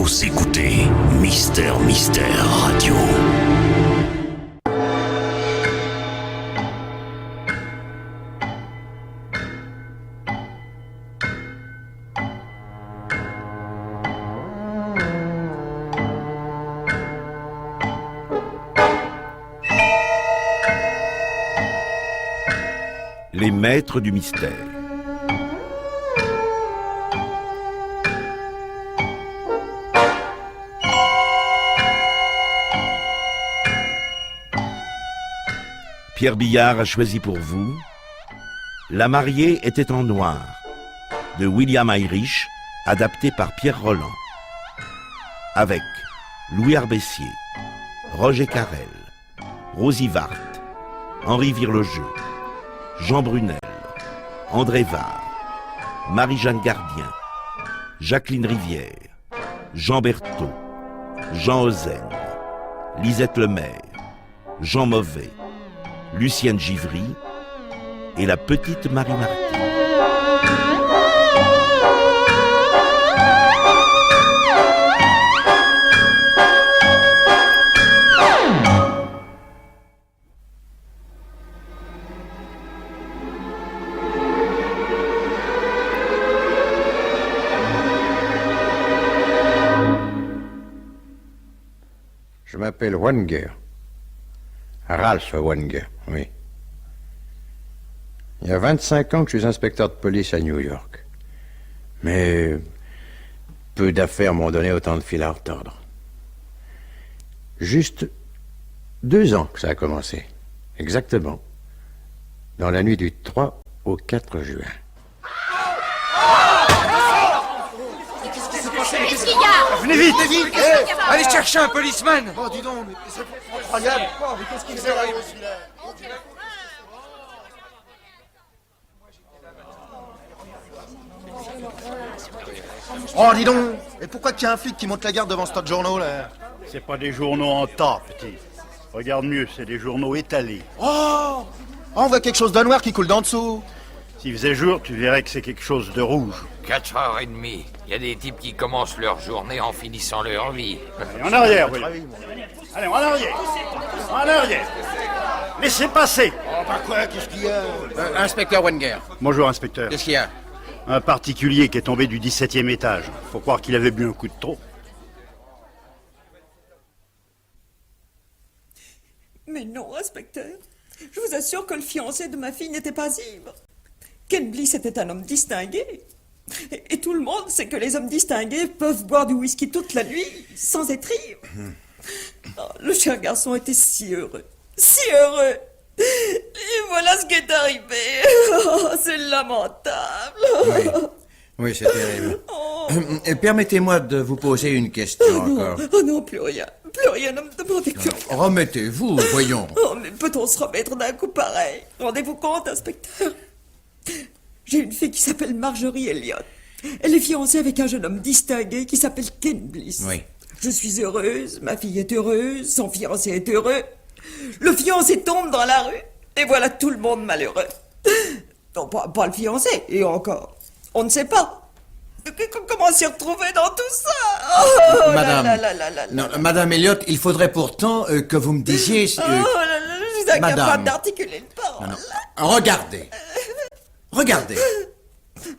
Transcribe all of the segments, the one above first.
Vous écoutez Mystère Radio. Les maîtres du mystère. Pierre Billard a choisi pour vous La mariée était en noir de William Irish, adapté par Pierre Rolland, avec Louis Arbessier, Roger Carrel, Rosie Vart, Henri Virlogeux, Jean Brunel, André Var, Marie-Jeanne Gardien, Jacqueline Rivière, Jean Berthaud, Jean Ozen, Lisette Lemaire, Jean Mauvais, Lucienne Givry et la petite Marie Martin. Je m'appelle Wenger. Ralph Wenger, oui. Il y a 25 ans que je suis inspecteur de police à New York. Mais peu d'affaires m'ont donné autant de fil à retordre. Juste 2 ans que ça a commencé. Exactement. Dans la nuit du 3 au 4 juin. Qu'est-ce qu'il y a? Venez vite, allez chercher un policeman. Oh, dis donc, mais c'est incroyable. Mais qu'est-ce qu'il fait là, celui-là? Oh, dis donc. Et pourquoi qu'il y a un flic qui monte la garde devant ce journaux, là? C'est pas des journaux en tas, petit. Regarde mieux, c'est des journaux étalés. Oh, on voit quelque chose de noir qui coule d'en dessous. S'il faisait jour, tu verrais que c'est quelque chose de rouge. 4h30. Il y a des types qui commencent leur journée en finissant leur vie. Allez, en arrière, voyons. Allez, en arrière. En arrière. Laissez passer. Oh, bah quoi, qu'est-ce qu'il y a? Inspecteur Wenger. Bonjour, inspecteur. Qu'est-ce qu'il y a? Un particulier qui est tombé du 17e étage. Faut croire qu'il avait bu un coup de trop. Mais non, inspecteur. Je vous assure que le fiancé de ma fille n'était pas ivre. Ken Bliss était un homme distingué. Et tout le monde sait que les hommes distingués peuvent boire du whisky toute la nuit sans être ivres. Oh, le cher garçon était si heureux. Si heureux. Et voilà ce qui est arrivé. Oh, c'est lamentable. Oui, c'est terrible. Permettez-moi de vous poser une question encore. Oh non, plus rien. Plus rien, ne me demandez plus rien. Remettez-vous, voyons. Oh, mais peut-on se remettre d'un coup pareil? Rendez-vous compte, inspecteur? J'ai une fille qui s'appelle Marjorie Elliott. Elle est fiancée avec un jeune homme distingué qui s'appelle Ken Bliss. Oui. Je suis heureuse, ma fille est heureuse, son fiancé est heureux. Le fiancé tombe dans la rue, et voilà tout le monde malheureux. Non, pas le fiancé, et encore. On ne sait pas. Comment s'y retrouver dans tout ça? Oh, Madame, non, Madame Elliott, il faudrait pourtant que vous me disiez... Oh là là, je suis incapable d'articuler une parole. Non. Regardez. Regardez.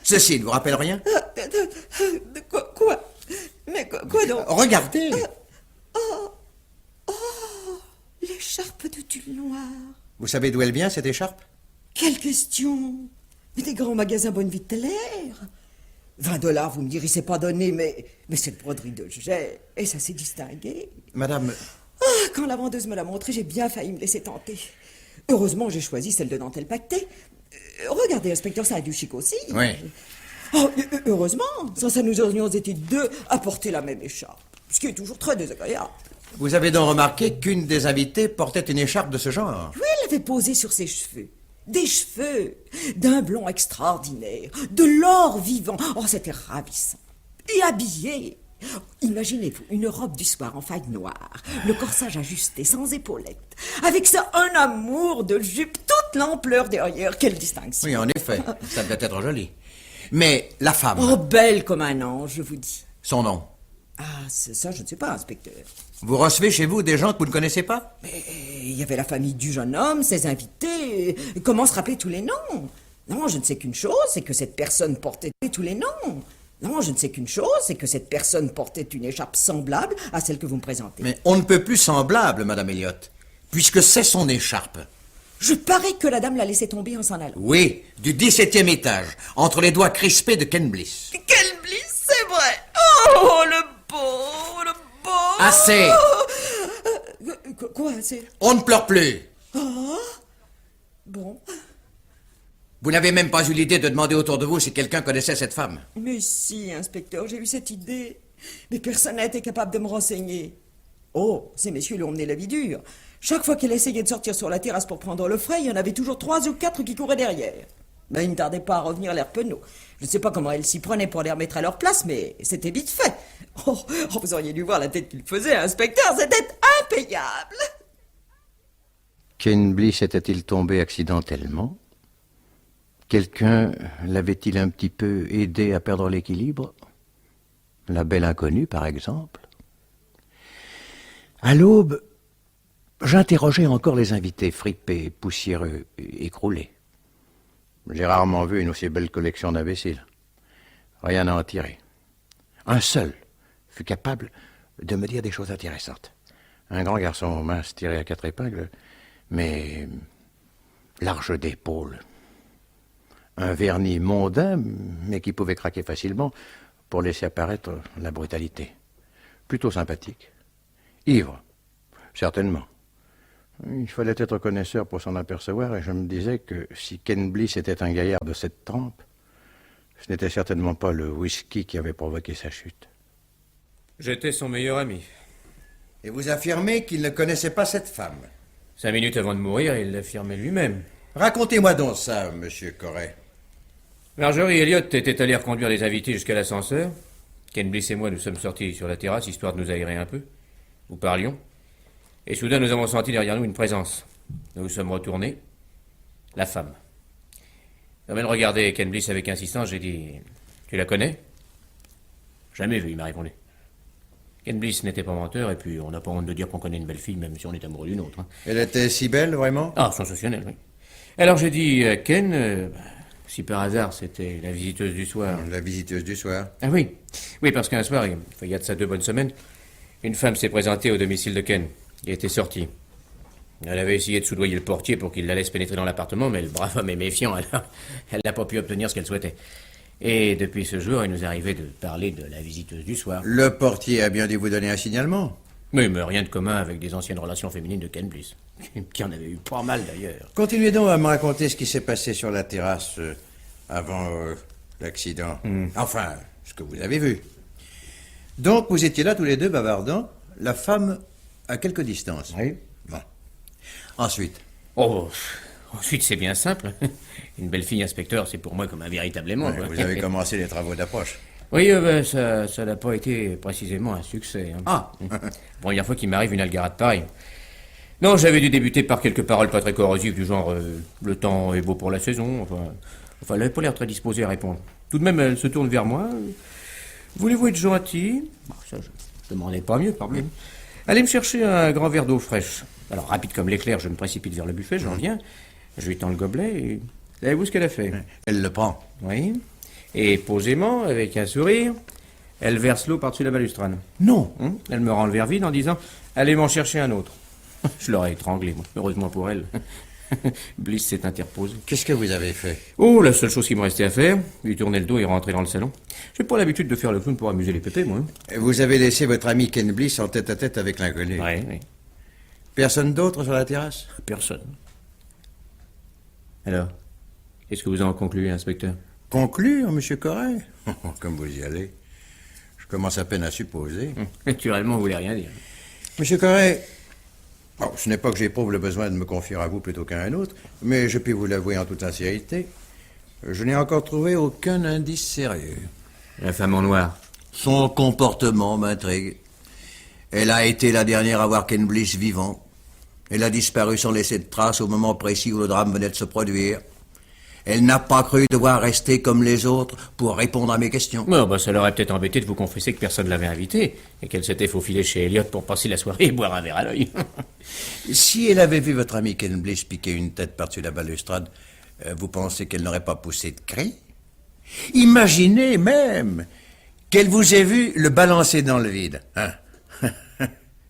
Ceci ne vous rappelle rien? De quoi? Mais quoi donc? Regardez. L'écharpe de tulle noire. Vous savez d'où elle vient, cette écharpe? Quelle question? Mais des grands magasins Bonne-Vie-Teller. 20 $, vous me direz, c'est pas donné, mais c'est le broderie de Jet, et ça s'est distingué. Madame... Quand la vendeuse me l'a montré, j'ai bien failli me laisser tenter. Heureusement, j'ai choisi celle de dentelle pactée. Regardez, inspecteur, ça a du chic aussi. Oui. Oh, heureusement, sans ça, nous aurions été 2 à porter la même écharpe, ce qui est toujours très désagréable. Vous avez donc remarqué qu'une des invitées portait une écharpe de ce genre? Oui, elle avait posé sur ses cheveux. Des cheveux, d'un blond extraordinaire, de l'or vivant. Oh, c'était ravissant. Et habillée. Imaginez-vous, une robe du soir en faille noire, le corsage ajusté, sans épaulettes, avec ça, un amour de jupe, toute l'ampleur derrière. Quelle distinction. Oui, en effet, ça devait être joli. Mais la femme... Oh, belle comme un ange, je vous dis. Son nom? Ah, ça, je ne sais pas, inspecteur. Vous recevez chez vous des gens que vous ne connaissez pas? Mais il y avait la famille du jeune homme, ses invités. Comment se rappeler tous les noms? Non, je ne sais qu'une chose, c'est que cette personne portait tous les noms. Non, je ne sais qu'une chose, c'est que cette personne portait une écharpe semblable à celle que vous me présentez. Mais on ne peut plus semblable, Madame Elliott, puisque c'est son écharpe. Je parie que la dame l'a laissé tomber en s'en allant. Oui, du 17e étage, entre les doigts crispés de Ken Bliss. Quel bliss, c'est vrai. Oh, le beau, le beau. Assez. Quoi, assez? On ne pleure plus. Bon. Vous n'avez même pas eu l'idée de demander autour de vous si quelqu'un connaissait cette femme. Mais si, inspecteur, j'ai eu cette idée. Mais personne n'a été capable de me renseigner. Oh, ces messieurs lui ont mené la vie dure. Chaque fois qu'elle essayait de sortir sur la terrasse pour prendre le frais, il y en avait toujours 3 ou 4 qui couraient derrière. Mais il ne tardait pas à revenir l'air penaud. Je ne sais pas comment elle s'y prenait pour les remettre à leur place, mais c'était vite fait. Oh, vous auriez dû voir la tête qu'il faisait, inspecteur, c'était impayable. Ken Bliss était-il tombé accidentellement? Quelqu'un l'avait-il un petit peu aidé à perdre l'équilibre? La belle inconnue, par exemple? À l'aube, j'interrogeais encore les invités fripés, poussiéreux, écroulés. J'ai rarement vu une aussi belle collection d'imbéciles. Rien à en tirer. Un seul fut capable de me dire des choses intéressantes. Un grand garçon mince tiré à 4 épingles, mais large d'épaules. Un vernis mondain, mais qui pouvait craquer facilement pour laisser apparaître la brutalité. Plutôt sympathique. Ivre, certainement. Il fallait être connaisseur pour s'en apercevoir, et je me disais que si Ken Bliss était un gaillard de cette trempe, ce n'était certainement pas le whisky qui avait provoqué sa chute. J'étais son meilleur ami. Et vous affirmez qu'il ne connaissait pas cette femme? 5 minutes avant de mourir, il l'affirmait lui-même. Racontez-moi donc ça, monsieur Corret. Marjorie Elliott était allée reconduire les invités jusqu'à l'ascenseur. Ken Bliss et moi, nous sommes sortis sur la terrasse, histoire de nous aérer un peu. Nous parlions. Et soudain, nous avons senti derrière nous une présence. Nous nous sommes retournés. La femme. Comme elle regardait Ken Bliss avec insistance, j'ai dit « Tu la connais ?»« Jamais vu », il m'a répondu. Ken Bliss n'était pas menteur, et puis on n'a pas honte de dire qu'on connaît une belle fille, même si on est amoureux d'une autre. Hein. Elle était si belle, vraiment? Ah, sensationnelle, oui. Alors j'ai dit Ken, si par hasard c'était la visiteuse du soir. La visiteuse du soir? Ah oui. Oui, parce qu'un soir, il y a de ça 2 bonnes semaines, une femme s'est présentée au domicile de Ken. Il était sorti. Elle avait essayé de soudoyer le portier pour qu'il la laisse pénétrer dans l'appartement, mais le brave homme est méfiant, alors elle n'a pas pu obtenir ce qu'elle souhaitait. Et depuis ce jour, il nous arrivait de parler de la visiteuse du soir. Le portier a bien dû vous donner un signalement? Oui, mais rien de commun avec des anciennes relations féminines de Ken Bliss. Qui en avait eu pas mal, d'ailleurs. Continuez donc à me raconter ce qui s'est passé sur la terrasse avant l'accident. Enfin, ce que vous avez vu. Donc, vous étiez là tous les deux bavardant, la femme à quelque distance? Oui. Bon. Ensuite? Oh, ensuite, c'est bien simple. Une belle fille inspecteur, c'est pour moi comme un véritable aimant. Ouais, vous avez commencé les travaux d'approche. Oui, ça n'a pas été précisément un succès. Hein. Ah. Première fois qu'il m'arrive une algarade pareille. Non, j'avais dû débuter par quelques paroles pas très corrosives, du genre le temps est beau pour la saison. Enfin, elle n'avait pas l'air très disposée à répondre. Tout de même, elle se tourne vers moi. Voulez-vous être gentil? Ça, je ne demandais pas mieux, pardon. Allez me chercher un grand verre d'eau fraîche. Alors, rapide comme l'éclair, je me précipite vers le buffet, j'en viens. Je lui tends le gobelet et... Savez-vous ce qu'elle a fait? Elle le prend. Oui. Et posément, avec un sourire, elle verse l'eau par-dessus la balustrade. Non. Elle me rend le verre vide en disant « Allez m'en chercher un autre ». Je l'aurais étranglé, moi. Heureusement pour elle. Bliss s'est interposé. Qu'est-ce que vous avez fait? Oh, la seule chose qui me restait à faire, lui tourner le dos et rentrer dans le salon. J'ai pas l'habitude de faire le clown pour amuser les pépés, moi. Vous avez laissé votre ami Ken Bliss en tête-à-tête avec l'inconnu? Oui. Personne d'autre sur la terrasse? Personne. Alors, qu'est-ce que vous en concluez, inspecteur? Conclure, monsieur Corret? Comme vous y allez. Je commence à peine à supposer. Naturellement, vous voulez rien dire. Monsieur Corret, ce n'est pas que j'éprouve le besoin de me confier à vous plutôt qu'à un autre, mais je puis vous l'avouer en toute sincérité, je n'ai encore trouvé aucun indice sérieux. La femme en noir. Son comportement m'intrigue. Elle a été la dernière à voir Ken Bliss vivant. Elle a disparu sans laisser de traces au moment précis où le drame venait de se produire. Elle n'a pas cru devoir rester comme les autres pour répondre à mes questions. Non, bah ça l'aurait peut-être embêté de vous confesser que personne ne l'avait invitée et qu'elle s'était faufilée chez Elliot pour passer la soirée et boire un verre à l'œil. Si elle avait vu votre ami Ken Bliss piquer une tête par-dessus la balustrade, vous pensez qu'elle n'aurait pas poussé de cri? Imaginez même qu'elle vous ait vu le balancer dans le vide. Hein?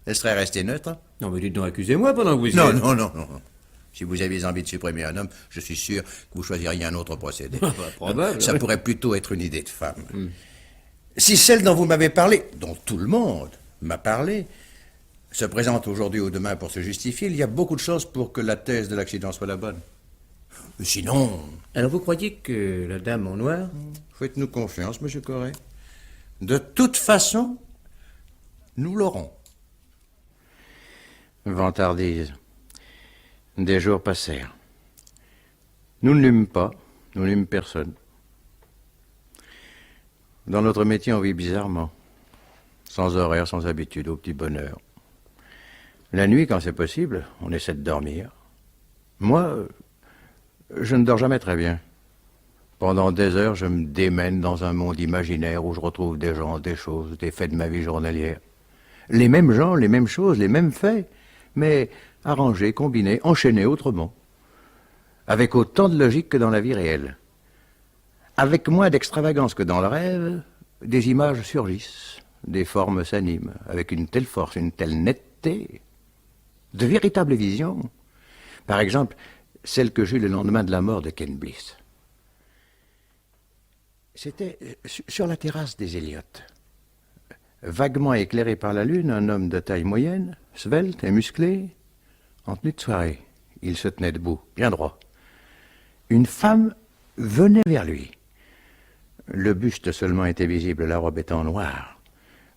Elle serait restée neutre? Non, mais dites donc, accusez-moi pendant que vous y Non, êtes. non. Si vous aviez envie de supprimer un homme, je suis sûr que vous choisiriez un autre procédé. Probable. Ça pourrait plutôt être une idée de femme. Si celle dont vous m'avez parlé, dont tout le monde m'a parlé, se présente aujourd'hui ou demain pour se justifier, il y a beaucoup de choses pour que la thèse de l'accident soit la bonne. Sinon... Alors vous croyez que la dame en noir... Faites-nous confiance, monsieur Corré. De toute façon, nous l'aurons. Vantardise. Des jours passèrent. Nous ne lûmes pas, nous lûmes personne. Dans notre métier, on vit bizarrement. Sans horaire, sans habitude, au petit bonheur. La nuit, quand c'est possible, on essaie de dormir. Moi, je ne dors jamais très bien. Pendant des heures, je me démène dans un monde imaginaire où je retrouve des gens, des choses, des faits de ma vie journalière. Les mêmes gens, les mêmes choses, les mêmes faits, mais arrangés, combinés, enchaînés autrement. Avec autant de logique que dans la vie réelle. Avec moins d'extravagance que dans le rêve, des images surgissent, des formes s'animent, avec une telle force, une telle netteté, de véritables visions. Par exemple, celle que j'eus le lendemain de la mort de Ken Bliss. C'était sur la terrasse des Elliot. Vaguement éclairé par la lune, un homme de taille moyenne, svelte et musclé, en tenue de soirée. Il se tenait debout, bien droit. Une femme venait vers lui. Le buste seulement était visible, la robe étant noire.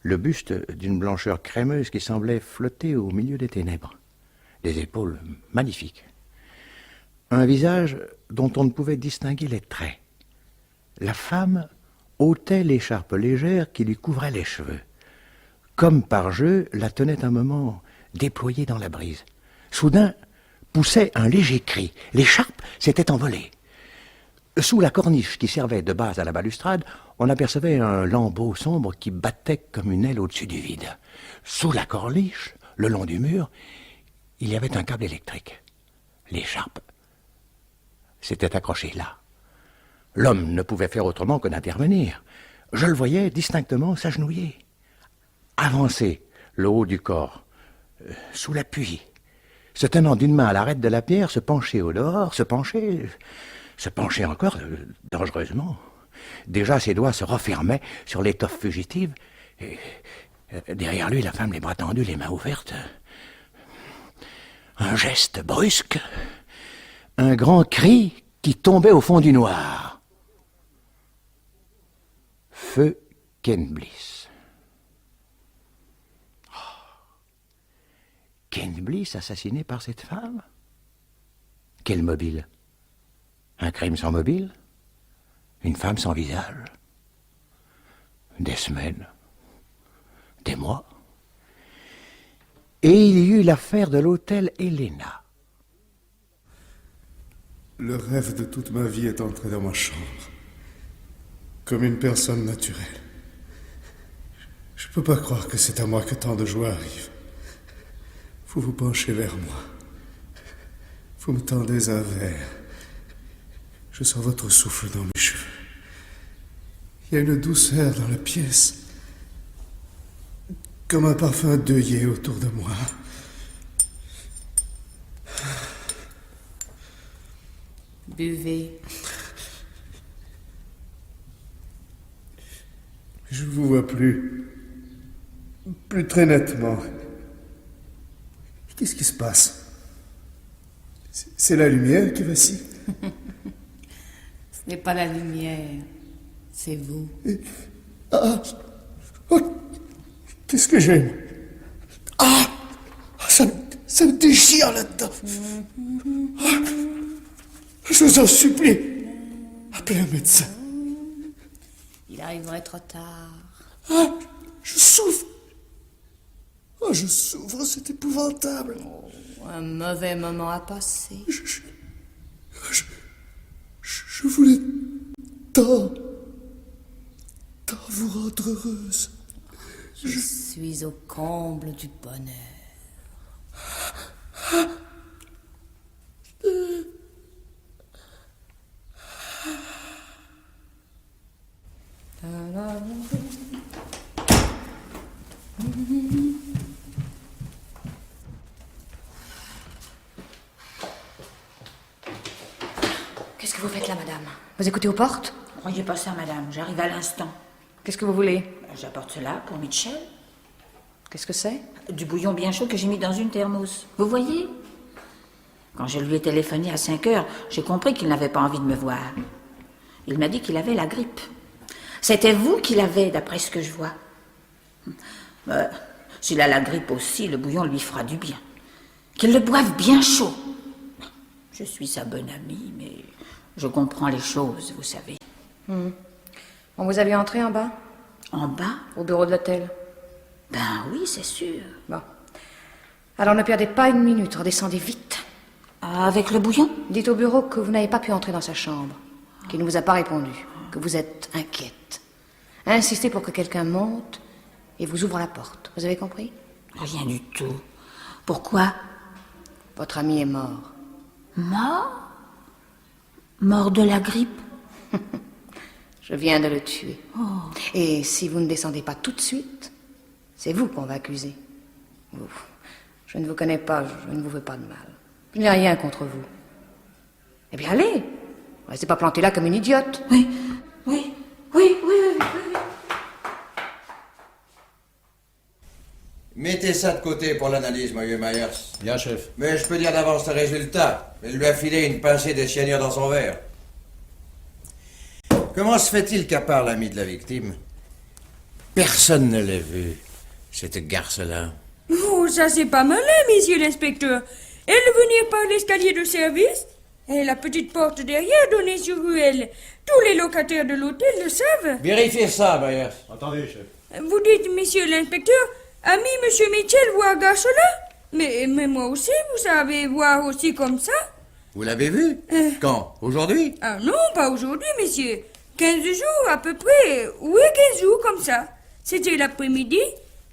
Le buste d'une blancheur crémeuse qui semblait flotter au milieu des ténèbres. Des épaules magnifiques. Un visage dont on ne pouvait distinguer les traits. La femme ôtait l'écharpe légère qui lui couvrait les cheveux. Comme par jeu, la tenait un moment déployée dans la brise. Soudain, poussait un léger cri. L'écharpe s'était envolée. Sous la corniche qui servait de base à la balustrade, on apercevait un lambeau sombre qui battait comme une aile au-dessus du vide. Sous la corniche, le long du mur, il y avait un câble électrique. L'écharpe s'était accrochée là. L'homme ne pouvait faire autrement que d'intervenir. Je le voyais distinctement s'agenouiller, avancer le haut du corps, sous l'appui, se tenant d'une main à l'arête de la pierre, se pencher au dehors, se pencher encore dangereusement. Déjà, ses doigts se refermaient sur l'étoffe fugitive, et derrière lui, la femme, les bras tendus, les mains ouvertes. Un geste brusque, un grand cri qui tombait au fond du noir. Feu Ken Bliss. Ken Bliss assassiné par cette femme? Quel mobile? Un crime sans mobile? Une femme sans visage? Des semaines? Des mois? Et il y eut l'affaire de l'hôtel Helena. Le rêve de toute ma vie est entré dans ma chambre. Comme une personne naturelle. Je ne peux pas croire que c'est à moi que tant de joie arrive. Vous vous penchez vers moi. Vous me tendez un verre. Je sens votre souffle dans mes cheveux. Il y a une douceur dans la pièce. Comme un parfum d'œillet autour de moi. Buvez. Je ne vous vois plus très nettement. Qu'est-ce qui se passe? C'est la lumière qui vacille? Ce n'est pas la lumière, c'est vous. Ah! Oh, qu'est-ce que j'aime? Ah! Ça me déchire là-dedans. Ah, je vous en supplie, appelez un médecin. Il arriverait trop tard. Ah! Je souffre. Oh, je souffre, c'est épouvantable. Oh, un mauvais moment à passer. Je Je voulais tant vous rendre heureuse. Je suis au comble du bonheur. Qu'est-ce que vous faites là, madame? Vous écoutez aux portes? Croyez pas ça, madame. J'arrive à l'instant. Qu'est-ce que vous voulez? J'apporte cela pour Mitchell. Qu'est-ce que c'est? Du bouillon bien chaud que j'ai mis dans une thermos. Vous voyez? Quand je lui ai téléphoné à 5 heures, j'ai compris qu'il n'avait pas envie de me voir. Il m'a dit qu'il avait la grippe. C'était vous qui l'avez, d'après ce que je vois. S'il a la grippe aussi, le bouillon lui fera du bien. Qu'il le boive bien chaud. Je suis sa bonne amie, mais je comprends les choses, vous savez. On vous a vu entrer en bas? En bas? Au bureau de l'hôtel. Ben oui, c'est sûr. Bon. Alors ne perdez pas une minute, redescendez vite. Avec le bouillon? Dites au bureau que vous n'avez pas pu entrer dans sa chambre, qu'il ne vous a pas répondu, que vous êtes inquiète. Insistez pour que quelqu'un monte et vous ouvre la porte. Vous avez compris? Rien du tout. Pourquoi? Votre ami est mort. Mort? Mort de la grippe? Je viens de le tuer. Et si vous ne descendez pas tout de suite, c'est vous qu'on va accuser. Vous. Je ne vous connais pas, je ne vous veux pas de mal. Je n'ai rien contre vous. Eh bien, allez. Restez pas planté là comme une idiote. Oui. Mettez ça de côté pour l'analyse, monsieur Myers. Bien, chef. Mais je peux dire d'avance le résultat. Il lui a filé une pincée de cyanure dans son verre. Comment se fait-il qu'à part l'ami de la victime, personne ne l'ait vu, cette garce-là? Oh, ça c'est pas malin, monsieur l'inspecteur. Elle venir par l'escalier de service et la petite porte derrière donnait sur ruelle. Tous les locataires de l'hôtel le savent. Vérifiez ça, Myers. Attendez, chef. Vous dites, monsieur l'inspecteur, ami monsieur Mitchell voir garce-là? Mais moi aussi, vous savez voir aussi comme ça? Vous l'avez vu? Quand? Aujourd'hui? Ah non, pas aujourd'hui, monsieur. 15 jours à peu près. Oui, 15 jours comme ça. C'était l'après-midi.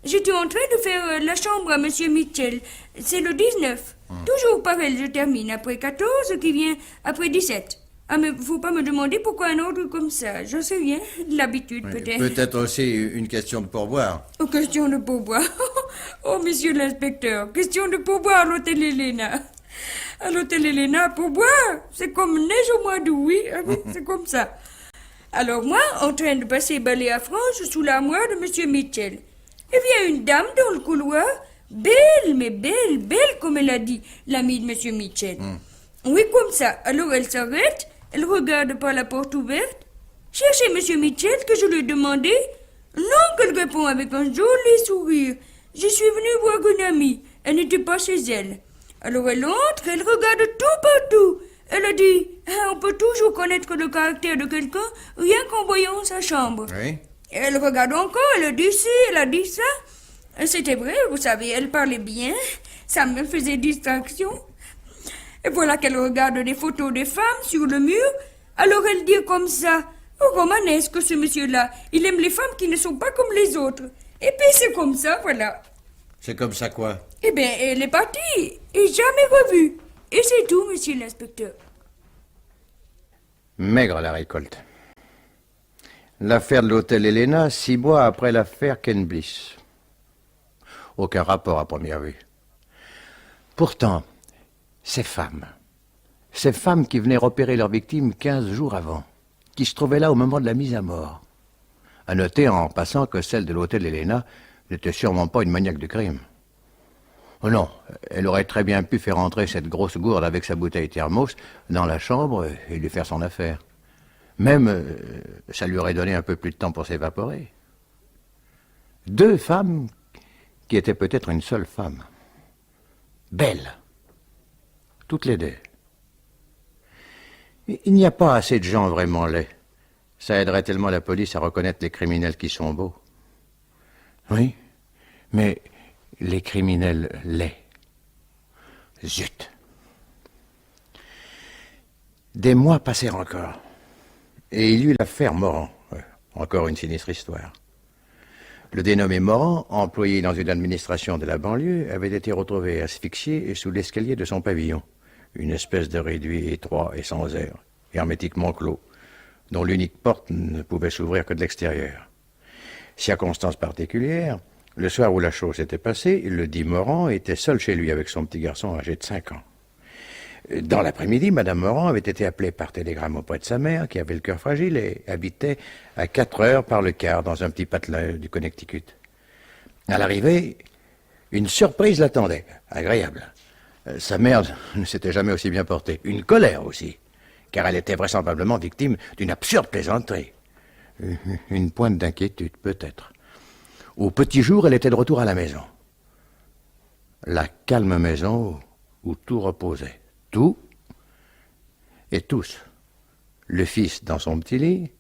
J'étais en train de faire la chambre à monsieur Mitchell. C'est le 19. Toujours pareil, je termine après 14 qui vient après 17. Ah, mais faut pas me demander pourquoi un ordre comme ça. Je sais rien. L'habitude, peut-être. Peut-être aussi une question de pourboire. Oh, question de pourboire. Oh, monsieur l'inspecteur, question de pourboire à l'hôtel Helena. À l'hôtel Helena, pourboire, c'est comme neige au mois d'août, oui. C'est comme ça. Alors moi, en train de passer balai à frange sous l'armoire de monsieur Mitchell. Et vient une dame dans le couloir, belle, mais belle, belle comme elle a dit, l'amie de monsieur Mitchell. Oui, comme ça. Alors elle s'arrête, elle regarde par la porte ouverte, cherchez monsieur Mitchell que je lui ai demandé. Non, qu'elle répond avec un joli sourire. Je suis venue voir une amie, elle n'était pas chez elle. Alors elle entre, elle regarde tout partout. Elle a dit, on peut toujours connaître le caractère de quelqu'un rien qu'en voyant sa chambre. Oui. Elle regarde encore, elle a dit ci, elle a dit ça. C'était vrai, vous savez, elle parlait bien. Ça me faisait distraction. Et voilà qu'elle regarde des photos des femmes sur le mur. Alors elle dit comme ça, oh, romanesque ce monsieur-là. Il aime les femmes qui ne sont pas comme les autres. Et puis c'est comme ça, voilà. C'est comme ça quoi? Eh bien, elle est partie et jamais revue. Et c'est tout, monsieur l'inspecteur. Maigre la récolte. L'affaire de l'hôtel Helena, 6 mois après l'affaire Ken Bliss. Aucun rapport à première vue. Pourtant, ces femmes qui venaient repérer leur victime 15 jours avant, qui se trouvaient là au moment de la mise à mort. À noter en passant que celle de l'hôtel Helena n'était sûrement pas une maniaque de crime. Oh non, elle aurait très bien pu faire entrer cette grosse gourde avec sa bouteille thermos dans la chambre et lui faire son affaire. Même, ça lui aurait donné un peu plus de temps pour s'évaporer. 2 femmes qui étaient peut-être une seule femme. Belles. Toutes les 2. Il n'y a pas assez de gens vraiment laids. Ça aiderait tellement la police à reconnaître les criminels qui sont beaux. Oui, mais les criminels laids. Zut. Des mois passèrent encore. Et il y eut l'affaire Morand. Encore une sinistre histoire. Le dénommé Morand, employé dans une administration de la banlieue, avait été retrouvé asphyxié sous l'escalier de son pavillon, une espèce de réduit étroit et sans air, hermétiquement clos, dont l'unique porte ne pouvait s'ouvrir que de l'extérieur. Circonstance particulière, le soir où la chose s'était passée, le dit Morand était seul chez lui avec son petit garçon âgé de 5 ans. Dans l'après-midi, Madame Morand avait été appelée par télégramme auprès de sa mère, qui avait le cœur fragile et habitait à 4 heures par le quart dans un petit patelin du Connecticut. À l'arrivée, une surprise l'attendait, agréable. Sa mère ne s'était jamais aussi bien portée. Une colère aussi, car elle était vraisemblablement victime d'une absurde plaisanterie. Une pointe d'inquiétude, peut-être. Au petit jour, elle était de retour à la maison. La calme maison où tout reposait. Tout et tous. Le fils dans son petit lit,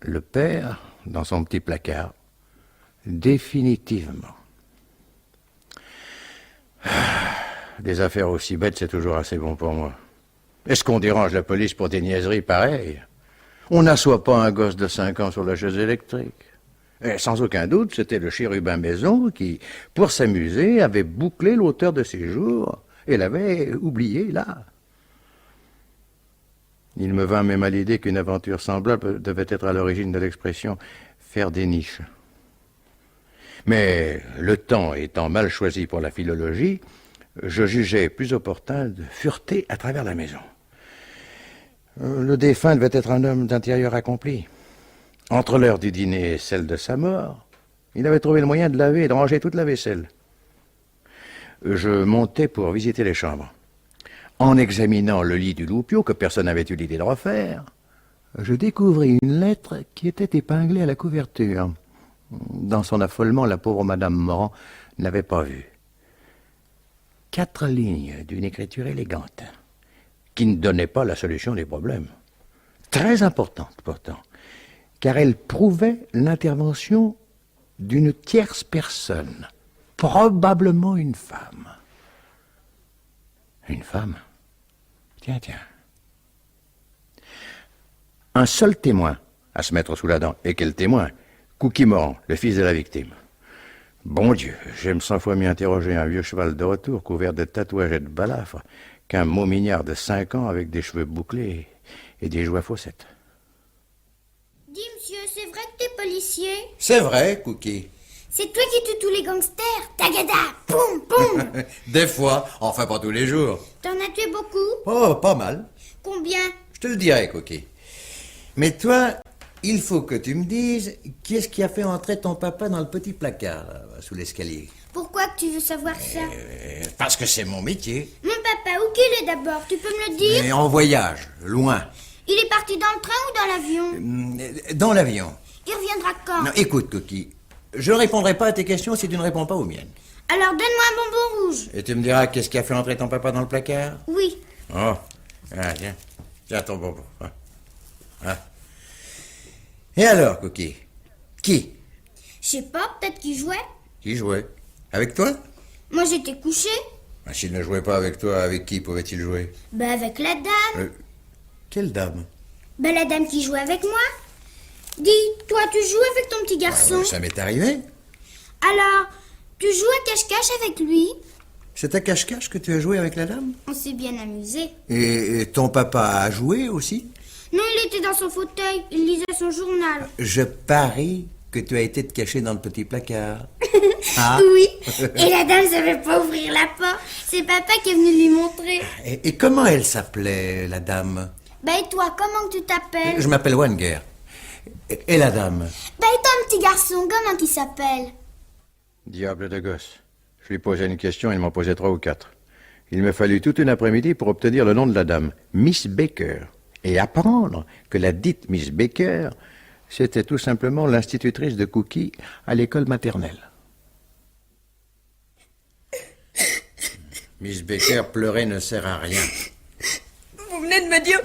le père dans son petit placard. Définitivement. Des affaires aussi bêtes, c'est toujours assez bon pour moi. Est-ce qu'on dérange la police pour des niaiseries pareilles? On n'assoit pas un gosse de 5 ans sur la chaise électrique. Et sans aucun doute, c'était le chérubin Maison qui, pour s'amuser, avait bouclé l'auteur de ses jours et l'avait oublié là. Il me vint même à l'idée qu'une aventure semblable devait être à l'origine de l'expression « faire des niches ». Mais le temps étant mal choisi pour la philologie, je jugeais plus opportun de fureter à travers la maison. Le défunt devait être un homme d'intérieur accompli. Entre l'heure du dîner et celle de sa mort, il avait trouvé le moyen de laver et de ranger toute la vaisselle. Je montai pour visiter les chambres. En examinant le lit du loupio, que personne n'avait eu l'idée de refaire, je découvris une lettre qui était épinglée à la couverture. Dans son affolement, la pauvre Madame Morand ne l'avait pas vue. 4 lignes d'une écriture élégante, qui ne donnait pas la solution des problèmes. Très importante, pourtant, car elle prouvait l'intervention d'une tierce personne, probablement une femme. Une femme? Tiens. Un seul témoin à se mettre sous la dent. Et quel témoin? Cookie Morand, le fils de la victime. Bon Dieu, j'aime 100 fois mieux interroger un vieux cheval de retour couvert de tatouages et de balafres qu'un momignard de 5 ans avec des cheveux bouclés et des joues à fossettes. Dis, monsieur, c'est vrai que t'es policier? C'est vrai, Cookie. C'est toi qui tues tous les gangsters? Tagada! Poum, poum! Des fois, enfin pas tous les jours. T'en as tué beaucoup? Oh, pas mal. Combien? Je te le dirai, Cookie. Mais toi, il faut que tu me dises qui est-ce qui a fait entrer ton papa dans le petit placard, là, sous l'escalier. Pourquoi que tu veux savoir ça? Parce que c'est mon métier. Mon papa, où qu'il est d'abord? Tu peux me le dire? Mais en voyage, loin. Il est parti dans le train ou dans l'avion? Dans l'avion. Il reviendra quand? Non, écoute, Cookie, je ne répondrai pas à tes questions si tu ne réponds pas aux miennes. Alors donne-moi un bonbon rouge. Et tu me diras qu'est-ce qui a fait entrer ton papa dans le placard? Oui. Oh, tiens. Tiens ton bonbon. Ah. Et alors, Cookie? Qui? Je sais pas, peut-être qu'il jouait. Qui jouait? Avec toi? Moi j'étais couché. S'il ne jouait pas avec toi, avec qui pouvait-il jouer? Ben avec la dame. Quelle dame? Ben la dame qui jouait avec moi. Dis, toi tu joues avec ton petit garçon? Ça m'est arrivé. Alors, tu joues à cache-cache avec lui? C'est à cache-cache que tu as joué avec la dame? On s'est bien amusé. Et ton papa a joué aussi? Non, il était dans son fauteuil, il lisait son journal. Je parie que tu as été te cacher dans le petit placard. Ah. Oui, et la dame savait pas ouvrir la porte. C'est papa qui est venu lui montrer. Et comment elle s'appelait, la dame? Ben et toi, comment que tu t'appelles? Je m'appelle Wenger. Et la dame? Ben et toi, un petit garçon, comment qu'il s'appelle? Diable de gosse. Je lui posais une question, il m'en posait 3 ou 4. Il me fallut toute une après-midi pour obtenir le nom de la dame, Miss Baker, et apprendre que la dite Miss Baker, c'était tout simplement l'institutrice de Cookie à l'école maternelle. Miss Baker, pleurer ne sert à rien. Vous venez de me dire,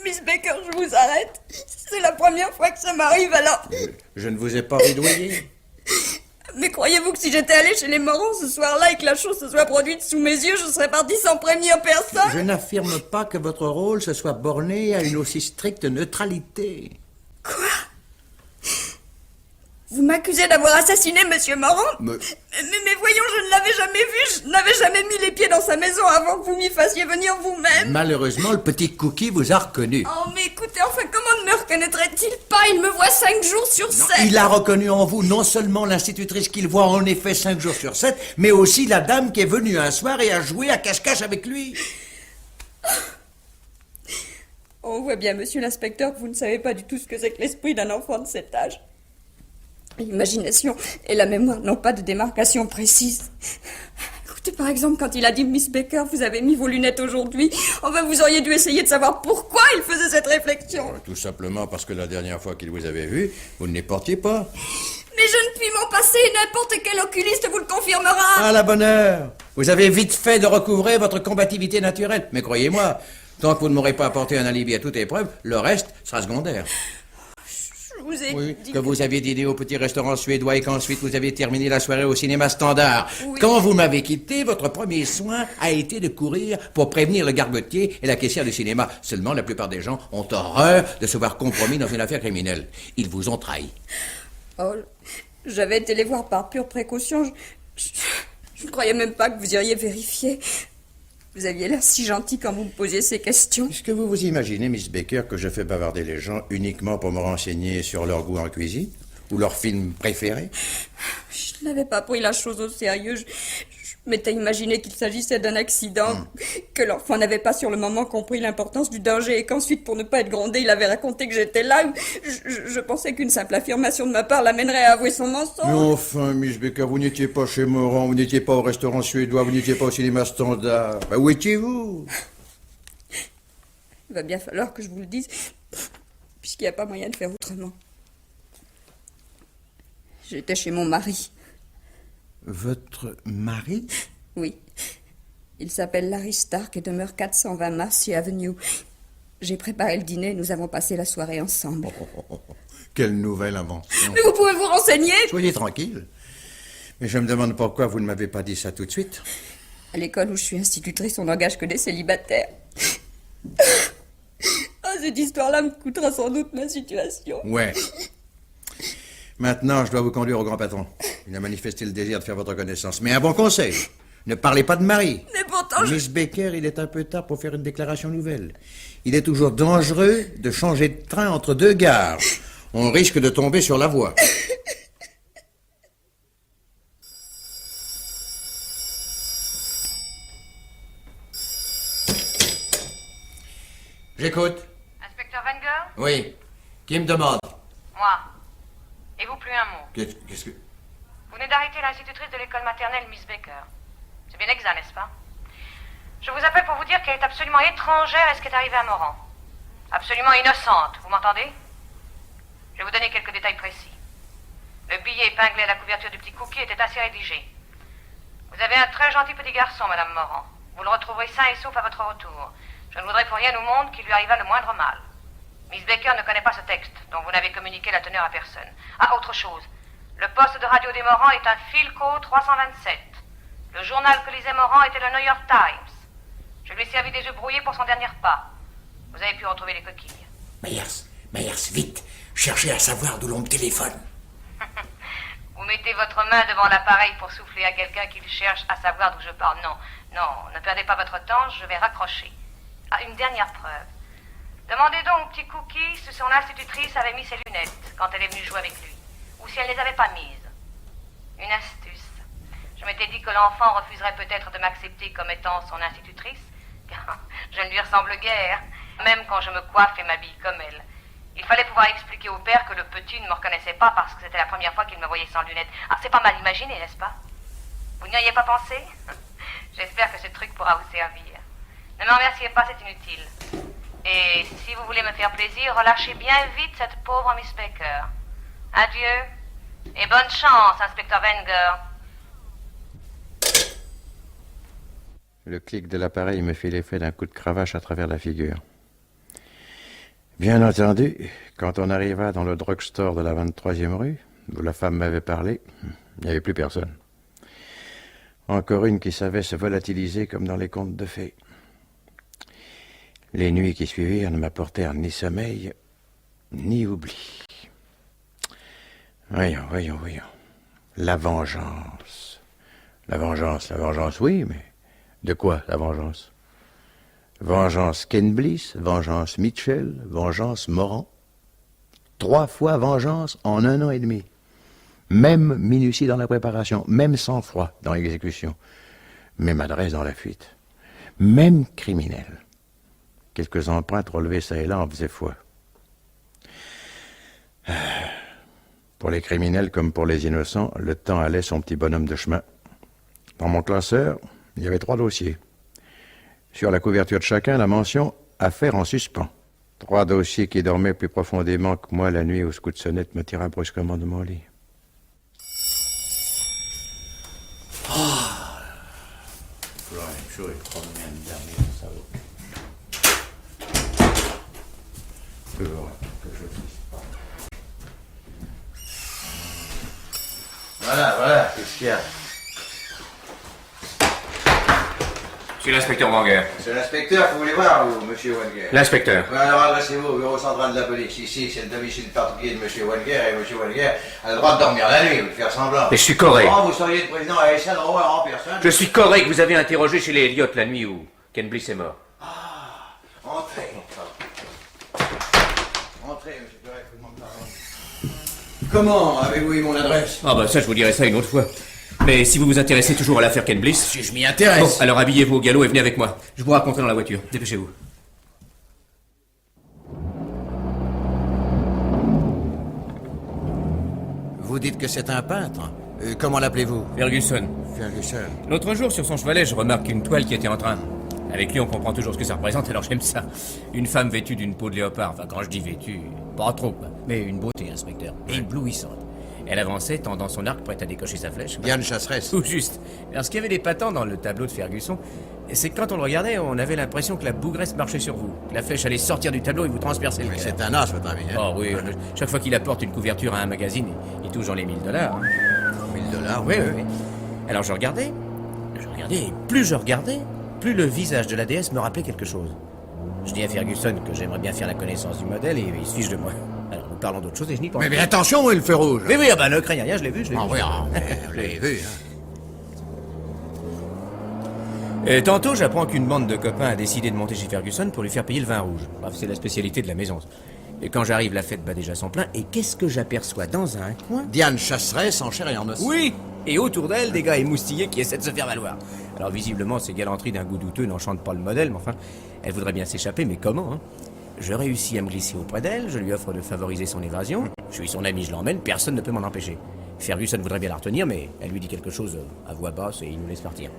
Miss Baker, je vous arrête. C'est la première fois que ça m'arrive, alors... Je ne vous ai pas ridoyé. Mais croyez-vous que si j'étais allée chez les Morans ce soir-là et que la chose se soit produite sous mes yeux, je serais partie sans prévenir personne? Je n'affirme pas que votre rôle se soit borné à une aussi stricte neutralité. Quoi? Vous m'accusez d'avoir assassiné Monsieur Morand? Mais voyons, je ne l'avais jamais vu, je n'avais jamais mis les pieds dans sa maison avant que vous m'y fassiez venir vous-même. Malheureusement, le petit Cookie vous a reconnu. Oh, mais écoutez, enfin, comment ne me reconnaîtrait-il pas? Il me voit 5 jours sur 7. Il a reconnu en vous non seulement l'institutrice qu'il voit en effet 5 jours sur 7, mais aussi la dame qui est venue un soir et a joué à cache-cache avec lui. On voit bien, monsieur l'inspecteur, que vous ne savez pas du tout ce que c'est que l'esprit d'un enfant de cet âge. L'imagination et la mémoire n'ont pas de démarcation précise. Écoutez, par exemple, quand il a dit « Miss Baker, vous avez mis vos lunettes aujourd'hui », enfin, vous auriez dû essayer de savoir pourquoi il faisait cette réflexion. Tout simplement parce que la dernière fois qu'il vous avait vu, vous ne les portiez pas. Mais je ne puis m'en passer, n'importe quel oculiste vous le confirmera. À la bonne heure. Vous avez vite fait de recouvrer votre combativité naturelle. Mais croyez-moi, tant que vous ne m'aurez pas apporté un alibi à toute épreuve, le reste sera secondaire. Je vous ai dit que vous aviez dîné au petit restaurant suédois et qu'ensuite vous avez terminé la soirée au cinéma Standard. Oui. Quand vous m'avez quitté, votre premier soin a été de courir pour prévenir le gargotier et la caissière du cinéma. Seulement, la plupart des gens ont horreur de se voir compromis dans une affaire criminelle. Ils vous ont trahi. Oh, j'avais été les voir par pure précaution. Je ne croyais même pas que vous iriez vérifier. Vous aviez l'air si gentil quand vous me posiez ces questions. Est-ce que vous vous imaginez, Miss Baker, que je fais bavarder les gens uniquement pour me renseigner sur leur goût en cuisine? Ou leur film préféré? Je n'avais pas pris la chose au sérieux. Je m'étais imaginé qu'il s'agissait d'un accident, que l'enfant n'avait pas sur le moment compris l'importance du danger et qu'ensuite, pour ne pas être grondé, il avait raconté que j'étais là. Je pensais qu'une simple affirmation de ma part l'amènerait à avouer son mensonge. Mais enfin, Miss Baker, vous n'étiez pas chez Morand, vous n'étiez pas au restaurant suédois, vous n'étiez pas au cinéma Standard. Ben, où étiez-vous? Il va bien falloir que je vous le dise, puisqu'il n'y a pas moyen de faire autrement. J'étais chez mon mari. Votre mari? Oui. Il s'appelle Larry Stark et demeure 420 Marcy Avenue. J'ai préparé le dîner et nous avons passé la soirée ensemble. Quelle nouvelle invention. Mais vous pouvez vous renseigner? Soyez tranquille. Mais je me demande pourquoi vous ne m'avez pas dit ça tout de suite. À l'école où je suis institutrice, on n'engage que des célibataires. Ah, cette histoire-là me coûtera sans doute ma situation. Ouais. Maintenant, je dois vous conduire au grand patron. Il a manifesté le désir de faire votre connaissance. Mais un bon conseil, ne parlez pas de mari. Mais pourtant, Miss Baker, il est un peu tard pour faire une déclaration nouvelle. Il est toujours dangereux de changer de train entre deux gares. On risque de tomber sur la voie. J'écoute. Inspecteur Wenger? Oui. Qui me demande? Moi. Et vous, plus un mot. Qu'est-ce que... Vous venez d'arrêter l'institutrice de l'école maternelle, Miss Baker. C'est bien exact, n'est-ce pas? Je vous appelle pour vous dire qu'elle est absolument étrangère à ce qui est arrivé à Morand. Absolument innocente, vous m'entendez? Je vais vous donner quelques détails précis. Le billet épinglé à la couverture du petit Cookie était assez rédigé. Vous avez un très gentil petit garçon, Madame Morand. Vous le retrouverez sain et sauf à votre retour. Je ne voudrais pour rien au monde qu'il lui arrivât le moindre mal. Miss Baker ne connaît pas ce texte, dont vous n'avez communiqué la teneur à personne. Ah, autre chose. Le poste de radio des Morans est un Philco 327. Le journal que lisait Morand était le New York Times. Je lui ai servi des œufs brouillés pour son dernier repas. Vous avez pu retrouver les coquilles. Meyers, vite. Cherchez à savoir d'où l'on me téléphone. Vous mettez votre main devant l'appareil pour souffler à quelqu'un qui cherche à savoir d'où je parle. Non, ne perdez pas votre temps, je vais raccrocher. Ah, une dernière preuve. Demandez donc au petit Cookie si son institutrice avait mis ses lunettes quand elle est venue jouer avec lui, ou si elle ne les avait pas mises. Une astuce. Je m'étais dit que l'enfant refuserait peut-être de m'accepter comme étant son institutrice, car je ne lui ressemble guère, même quand je me coiffe et m'habille comme elle. Il fallait pouvoir expliquer au père que le petit ne me reconnaissait pas parce que c'était la première fois qu'il me voyait sans lunettes. Ah, c'est pas mal imaginé, n'est-ce pas? Vous n'y aviez pas pensé? J'espère que ce truc pourra vous servir. Ne me remerciez pas, c'est inutile. Et si vous voulez me faire plaisir, relâchez bien vite cette pauvre Miss Baker. Adieu. Et bonne chance, inspecteur Wenger. Le clic de l'appareil me fit l'effet d'un coup de cravache à travers la figure. Bien entendu, quand on arriva dans le drugstore de la 23e rue, D'où la femme m'avait parlé, il n'y avait plus personne. Encore une qui savait se volatiliser comme dans les contes de fées. Les nuits qui suivirent ne m'apportèrent ni sommeil, ni oubli. Voyons. La vengeance. La vengeance, oui, mais de quoi la vengeance? Vengeance Ken Bliss, vengeance Mitchell, vengeance Morand. 3 fois vengeance en 1 an et demi. Même minutie dans la préparation, même sang-froid dans l'exécution, même adresse dans la fuite, même criminel. Quelques empreintes relevées ça et là en faisaient foi. Pour les criminels comme pour les innocents, le temps allait son petit bonhomme de chemin. Dans mon classeur, il y avait 3 dossiers. Sur la couverture de chacun, la mention « Affaire en suspens ». 3 dossiers qui dormaient plus profondément que moi la nuit où ce coup de sonnette me tira brusquement de mon lit. Voilà, qu'est-ce qu'il y a? Je suis l'inspecteur Wenger. C'est l'inspecteur que vous voulez voir, vous, monsieur Wenger? L'inspecteur. Alors adressez-vous au bureau central de la police. Ici, c'est le domicile particulier de monsieur Wenger, et monsieur Wenger a le droit de dormir la nuit ou de faire semblant. Mais je suis correct. Vous seriez le président ASN en personne. Je suis correct. Vous avez interrogé chez les Elliott la nuit où Ken Bliss est mort. Entrez. Entrez, monsieur Perret, je vous demande pardon. Comment avez-vous eu mon adresse? Ah bah ça, je vous dirai ça une autre fois. Mais si vous vous intéressez toujours à l'affaire Ken Bliss... Si je m'y intéresse. Bon, alors habillez-vous au galop et venez avec moi. Je vous raconterai dans la voiture. Dépêchez-vous. Vous dites que c'est un peintre. Comment l'appelez-vous? Ferguson. Ferguson. L'autre jour, sur son chevalet, je remarque une toile qui était en train. Avec lui, on comprend toujours ce que ça représente, alors j'aime ça. Une femme vêtue d'une peau de léopard. Enfin, quand je dis vêtue, pas trop, quoi. Mais une beauté, inspecteur. Éblouissante. Elle avançait, tendant son arc, prête à décocher sa flèche. Diane Chasseresse. Tout juste. Alors, ce qui avait des patents dans le tableau de Ferguson, c'est que quand on le regardait, on avait l'impression que la bougresse marchait sur vous. Que la flèche allait sortir du tableau et vous transpercer le cœur. C'est un as, votre ami. Hein? Oh oui, chaque fois qu'il apporte une couverture à un magazine, il touche dans les $1000. Hein. $1000, oui. Alors je regardais, et plus je regardais, plus le visage de la déesse me rappelait quelque chose. Je dis à Ferguson que j'aimerais bien faire la connaissance du modèle et il se fiche de moi. Alors nous parlons d'autre chose et je n'y pense pas. Mais attention, il le feu rouge. Oui, ne craignez rien, je l'ai vu. Oui, vous l'avez vu. Hein. Et tantôt, j'apprends qu'une bande de copains a décidé de monter chez Ferguson pour lui faire payer le vin rouge. Bref, c'est la spécialité de la maison. Et quand j'arrive, la fête bat déjà son plein. Et qu'est-ce que j'aperçois dans un coin? Diane Chasseresse en chair et en os. Oui. Et autour d'elle, des gars émoustillés qui essaient de se faire valoir. Alors visiblement, ces galanteries d'un goût douteux n'enchantent pas le modèle, mais enfin, elle voudrait bien s'échapper, mais comment, hein? Je réussis à me glisser auprès d'elle, je lui offre de favoriser son évasion. Je suis son ami, je l'emmène, personne ne peut m'en empêcher. Ferguson voudrait bien la retenir, mais elle lui dit quelque chose à voix basse et il nous laisse partir.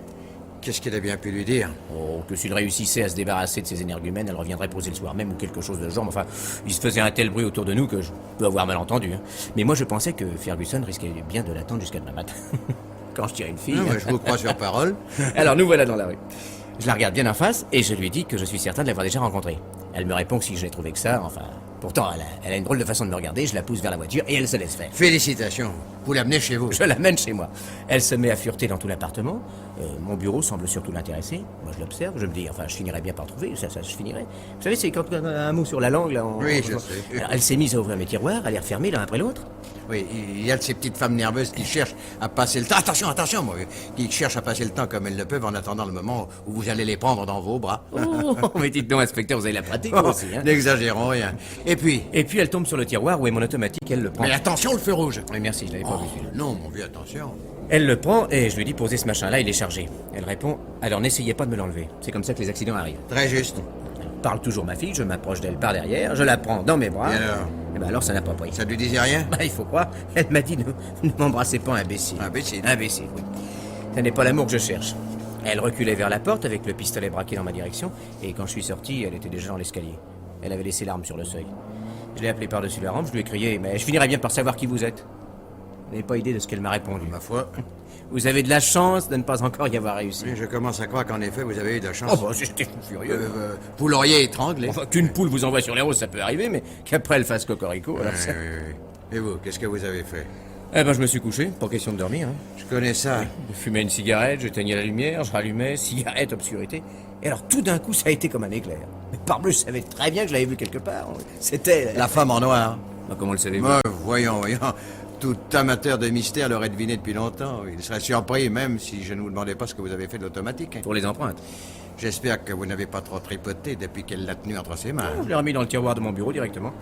Qu'est-ce qu'elle a bien pu lui dire? Oh, que s'il réussissait à se débarrasser de ses énergumènes, elle reviendrait poser le soir même ou quelque chose de genre. Enfin, il se faisait un tel bruit autour de nous que je peux avoir mal entendu. Hein. Mais moi, je pensais que Ferguson risquait bien de l'attendre jusqu'à demain matin. Quand je tire une fille... Non, je vous crois sur parole. Alors, nous voilà dans la rue. Je la regarde bien en face et je lui dis que je suis certain de l'avoir déjà rencontrée. Elle me répond que si je n'ai trouvé que ça, enfin... Pourtant, elle a une drôle de façon de me regarder, je la pousse vers la voiture et elle se laisse faire. Félicitations. Vous l'amenez chez vous? Je l'amène chez moi. Elle se met à fureter dans tout l'appartement. Mon bureau semble surtout l'intéresser. Moi, je l'observe, je me dis, enfin, je finirais bien par trouver, ça je finirais. Vous savez, c'est quand on a un mot sur la langue, là... Oui, je sais. Alors, elle s'est mise à ouvrir mes tiroirs, à les refermer l'un après l'autre. Oui, il y a de ces petites femmes nerveuses qui cherchent à passer le temps. Attention, moi, qui cherchent à passer le temps comme elles le peuvent en attendant le moment où vous allez les prendre dans vos bras. Oh, mais dites donc, inspecteur, vous avez la pratique aussi, hein. N'exagérons rien. Et puis elle tombe sur le tiroir où est mon automatique, elle le prend. Mais attention, le feu rouge. Oui, merci, je l'avais pas vu celui-là. Non, mon vieux, attention. Elle le prend et je lui dis, posez ce machin-là, il est chargé. Elle répond, alors n'essayez pas de me l'enlever. C'est comme ça que les accidents arrivent. Très juste. Elle parle toujours ma fille, je m'approche d'elle par derrière, je la prends dans mes bras. Et alors? Et ben alors ça n'a pas pris. Ça lui disait rien? Bah, il faut croire. Elle m'a dit, ne m'embrassez pas, imbécile. Imbécile? Imbécile, oui. Ça n'est pas l'amour que je cherche. Elle reculait vers la porte avec le pistolet braqué dans ma direction, et quand je suis sorti, elle était déjà dans l'escalier. Elle avait laissé l'arme sur le seuil. Je l'ai appelée par-dessus la rampe, je lui ai crié, mais je finirais bien par savoir qui vous êtes. Vous n'avez pas idée de ce qu'elle m'a répondu. Ma foi. Vous avez de la chance de ne pas encore y avoir réussi. Oui, je commence à croire qu'en effet, vous avez eu de la chance. Oh, bah, j'étais furieux. Vous l'auriez étranglé. Enfin, qu'une poule vous envoie sur les roses, ça peut arriver, mais qu'après elle fasse cocorico, alors ça... Oui. Et vous, qu'est-ce que vous avez fait? Eh ben, je me suis couché, pas question de dormir. Hein. Je connais ça. Je fumais une cigarette, j'éteignais la lumière, je rallumais, cigarette, obscurité. Et alors, tout d'un coup, ça a été comme un éclair. Mais parbleu, je savais très bien que je l'avais vu quelque part. C'était... La femme en noir. Bah, comment le savez-vous? Voyons. Tout amateur de mystère l'aurait deviné depuis longtemps. Il serait surpris, même si je ne vous demandais pas ce que vous avez fait de l'automatique. Pour les empreintes. J'espère que vous n'avez pas trop tripoté depuis qu'elle l'a tenu entre ses mains. Je l'ai remis dans le tiroir de mon bureau directement.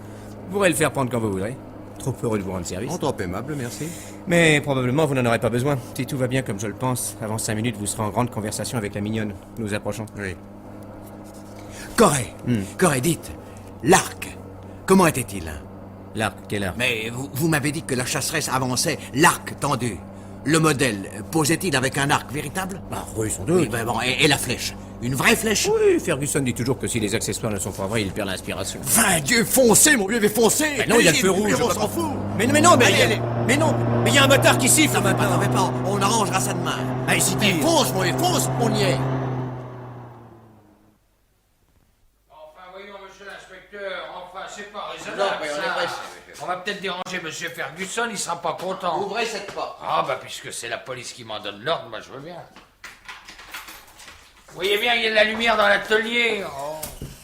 Vous pourrez le faire prendre quand vous voudrez. Trop heureux de vous rendre service. Trop aimable, merci. Mais probablement vous n'en aurez pas besoin. Si tout va bien comme je le pense, avant 5 minutes, vous serez en grande conversation avec la mignonne. Nous approchons. Oui. Corée, dites, l'arc, comment était-il? L'arc, quel arc? Mais vous m'avez dit que la chasseresse avançait, l'arc tendu. Le modèle, posait-il avec un arc véritable? Oui, sans doute. Oui, ben bon, et la flèche? Une vraie flèche? Oui, Ferguson dit toujours que si les accessoires ne sont pas vrais, il perd l'inspiration. Enfin, Dieu, foncez, mon vieux, mais foncez! Mais non, il y a le feu rouge. On s'en fout! Mais non, mais il y a un motard qui siffle maintenant. Non, pas, on arrangera ça demain. Allez, si Mais fonce, mon vieux, fonce, on y est. Enfin, voyons, monsieur l'inspecteur, enfin, c'est pas Non, raisonnable, mais on ça. est pressé, monsieur. On va peut-être déranger monsieur Ferguson, il sera pas content. Ouvrez cette porte. Ah, bah, puisque c'est la police qui m'en donne l'ordre, moi, je veux bien. Vous voyez bien, il y a de la lumière dans l'atelier.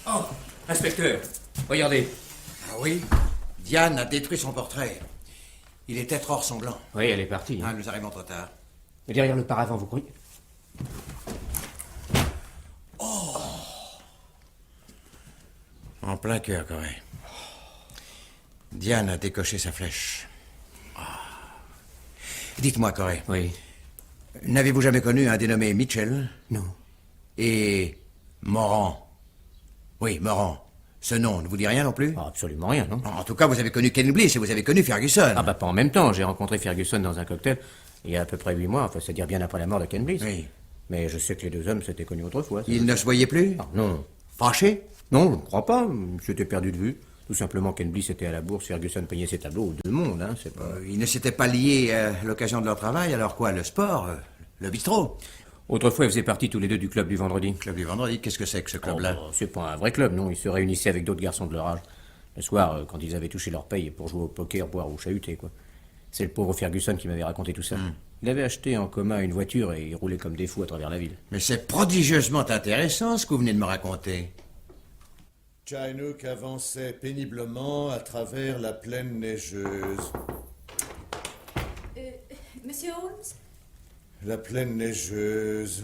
Oh, inspecteur, regardez. Ah oui, Diane a détruit son portrait. Il était trop ressemblant. Oui, elle est partie. Ah, nous arrivons trop tard. Mais derrière le paravent, vous croyez? Oh! En plein cœur, Corée. Diane a décoché sa flèche. Dites-moi, Corée. Oui. N'avez-vous jamais connu un dénommé Mitchell? Non. Et Morand? Oui, Morand. Ce nom ne vous dit rien non plus? Absolument rien, non? En tout cas, vous avez connu Ken Bliss et vous avez connu Ferguson. Ah bah pas en même temps. J'ai rencontré Ferguson dans un cocktail il y a à peu près 8 mois, enfin c'est-à-dire bien après la mort de Ken Bliss. Oui. Mais je sais que les deux hommes s'étaient connus autrefois. Ils ne se voyaient plus? Ah, non. Fâchés? Non, je ne crois pas. J'étais perdu de vue. Tout simplement, Ken Bliss était à la bourse, Ferguson peignait ses tableaux aux deux mondes, hein, c'est pas... Ils ne s'étaient pas liés à l'occasion de leur travail, alors quoi? Le sport? Le bistrot? Autrefois, ils faisaient partie tous les deux du club du vendredi. Club du vendredi? Qu'est-ce que c'est que ce club-là? C'est pas un vrai club, non. Ils se réunissaient avec d'autres garçons de leur âge. Le soir, quand ils avaient touché leur paye pour jouer au poker, boire ou chahuter, quoi. C'est le pauvre Ferguson qui m'avait raconté tout ça. Il avait acheté en commun une voiture et il roulait comme des fous à travers la ville. Mais c'est prodigieusement intéressant ce que vous venez de me raconter. Chinook avançait péniblement à travers la plaine neigeuse. Monsieur Holmes? La plaine neigeuse.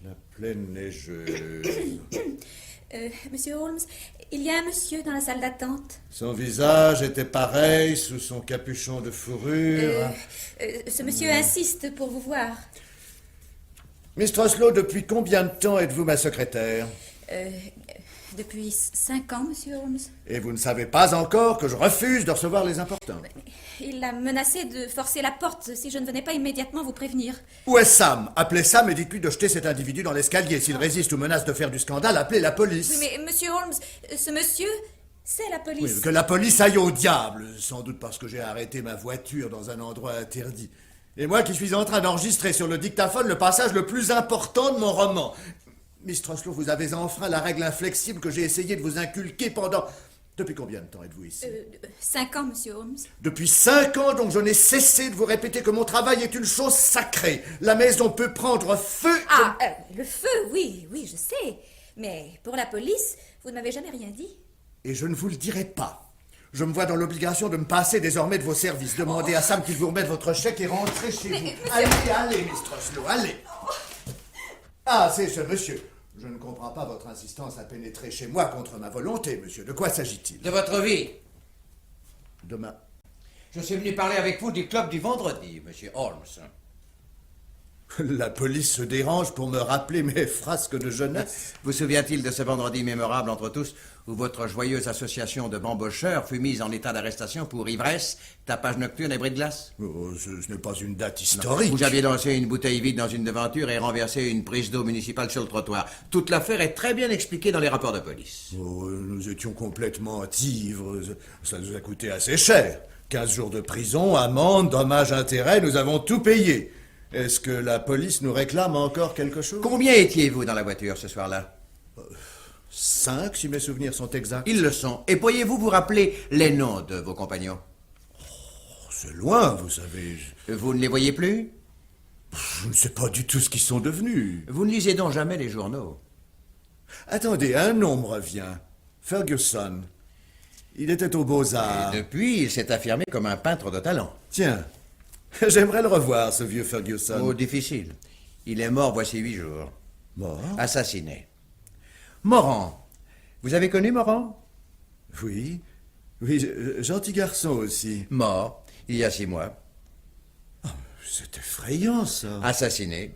La plaine neigeuse. Monsieur Holmes, il y a un monsieur dans la salle d'attente. Son visage était pareil sous son capuchon de fourrure. Ce monsieur insiste pour vous voir. Miss Troslow, depuis combien de temps êtes-vous ma secrétaire? Depuis 5 ans, monsieur Holmes. Et vous ne savez pas encore que je refuse de recevoir les importants. Il a menacé de forcer la porte si je ne venais pas immédiatement vous prévenir. Où est Sam? Appelez Sam et dites-lui de jeter cet individu dans l'escalier. S'il résiste ou menace de faire du scandale, appelez la police. Oui, mais monsieur Holmes, ce monsieur, c'est la police. Oui, que la police aille au diable. Sans doute parce que j'ai arrêté ma voiture dans un endroit interdit. Et moi qui suis en train d'enregistrer sur le dictaphone le passage le plus important de mon roman. Miss Troslow, vous avez enfreint la règle inflexible que j'ai essayé de vous inculquer pendant... Depuis combien de temps êtes-vous ici? 5 ans, monsieur Holmes. Depuis 5 ans, donc je n'ai cessé de vous répéter que mon travail est une chose sacrée. La maison peut prendre feu... Ah, le feu, oui, je sais. Mais pour la police, vous ne m'avez jamais rien dit. Et je ne vous le dirai pas. Je me vois dans l'obligation de me passer désormais de vos services. Demandez à Sam qu'il vous remette votre chèque et rentrez chez vous. Allez, Miss Troslow, allez. Ah, c'est ce monsieur. Je ne comprends pas votre insistance à pénétrer chez moi contre ma volonté, monsieur. De quoi s'agit-il? De votre vie. Demain. Je suis venu parler avec vous du club du vendredi, monsieur Holmes. La police se dérange pour me rappeler mes frasques de jeunesse. Vous souvient-il de ce vendredi mémorable entre tous où votre joyeuse association de bambocheurs fut mise en état d'arrestation pour ivresse, tapage nocturne et bris de glace? Oh, ce n'est pas une date historique. Vous aviez lancé une bouteille vide dans une devanture et renversé une prise d'eau municipale sur le trottoir. Toute l'affaire est très bien expliquée dans les rapports de police. Oh, nous étions complètement ivres. Ça nous a coûté assez cher. 15 jours de prison, amende, dommages, intérêts, nous avons tout payé. Est-ce que la police nous réclame encore quelque chose? Combien étiez-vous dans la voiture ce soir-là? 5, si mes souvenirs sont exacts. Ils le sont. Et pourriez-vous vous rappeler les noms de vos compagnons? c'est loin, vous savez. Vous ne les voyez plus? Je ne sais pas du tout ce qu'ils sont devenus. Vous ne lisez donc jamais les journaux? Attendez, un nom me revient. Ferguson. Il était aux Beaux-Arts. Et depuis, il s'est affirmé comme un peintre de talent. Tiens, j'aimerais le revoir, ce vieux Ferguson. Oh, difficile. Il est mort voici 8 jours. Mort? Assassiné. Morand. Vous avez connu Morand? Oui. Oui, gentil garçon aussi. Mort, il y a 6 mois. Oh, c'est effrayant, ça. Assassiné.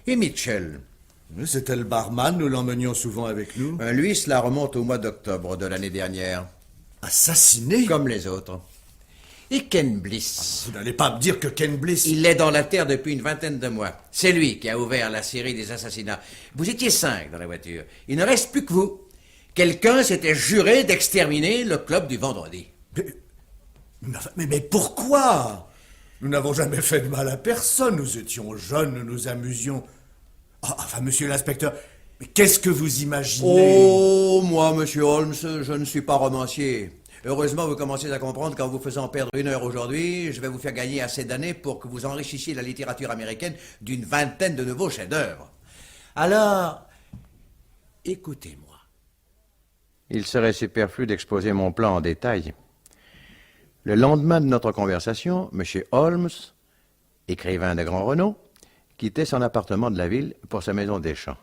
Et Mitchell? C'était le barman, nous l'emmenions souvent avec nous. Lui, cela remonte au mois d'octobre de l'année dernière. Assassiné? Comme les autres. Et Ken Bliss? Vous n'allez pas me dire que Ken Bliss... Il est dans la terre depuis une vingtaine de mois. C'est lui qui a ouvert la série des assassinats. Vous étiez 5 dans la voiture. Il ne reste plus que vous. Quelqu'un s'était juré d'exterminer le club du vendredi. Mais pourquoi? Nous n'avons jamais fait de mal à personne. Nous étions jeunes, nous nous amusions. Enfin, monsieur l'inspecteur, mais qu'est-ce que vous imaginez? Oh, moi, monsieur Holmes, je ne suis pas romancier. Heureusement, vous commencez à comprendre qu'en vous faisant perdre 1 heure aujourd'hui, je vais vous faire gagner assez d'années pour que vous enrichissiez la littérature américaine d'une 20aine de nouveaux chefs-d'œuvre. Alors, écoutez-moi. Il serait superflu d'exposer mon plan en détail. Le lendemain de notre conversation, M. Holmes, écrivain de grand renom, quittait son appartement de la ville pour sa maison des champs.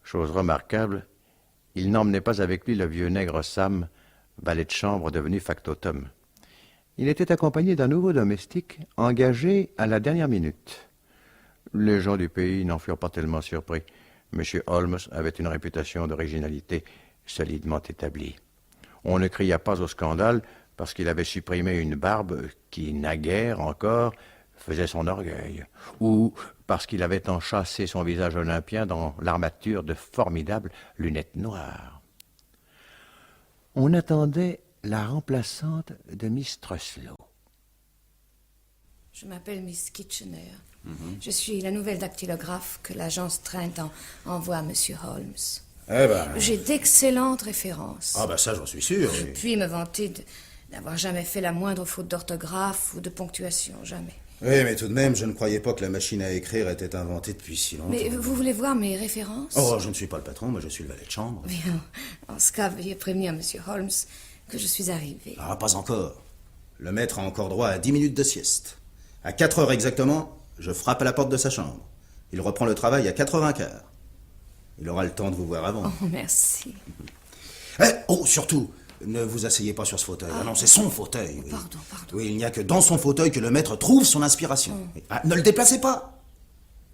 Chose remarquable, il n'emmenait pas avec lui le vieux nègre Sam, valet de chambre devenu factotum. Il était accompagné d'un nouveau domestique, engagé à la dernière minute. Les gens du pays n'en furent pas tellement surpris. M. Holmes avait une réputation d'originalité solidement établie. On ne cria pas au scandale parce qu'il avait supprimé une barbe qui, naguère encore, faisait son orgueil, ou parce qu'il avait enchâssé son visage olympien dans l'armature de formidables lunettes noires. On attendait la remplaçante de Miss Truslow. Je m'appelle Miss Kitchener. Je suis la nouvelle dactylographe que l'agence Trent envoie à M. Holmes. Eh ben... J'ai d'excellentes références. Ah ben ça, j'en suis sûr. Je puis me vanter d'avoir jamais fait la moindre faute d'orthographe ou de ponctuation, jamais. Oui, mais tout de même, je ne croyais pas que la machine à écrire était inventée depuis si longtemps. Mais vous voulez voir mes références? Oh, je ne suis pas le patron, moi je suis le valet de chambre. Bien, en ce cas, veuillez prévenir M. Holmes que je suis arrivé. Ah, pas encore. Le maître a encore droit à 10 minutes de sieste. À 4 heures exactement, je frappe à la porte de sa chambre. Il reprend le travail à 4h15. Il aura le temps de vous voir avant. Oh, merci. Oh, surtout, ne vous asseyez pas sur ce fauteuil. Ah non, c'est son fauteuil. Oui. Pardon. Oui, il n'y a que dans son fauteuil que le maître trouve son inspiration. Ne le déplacez pas.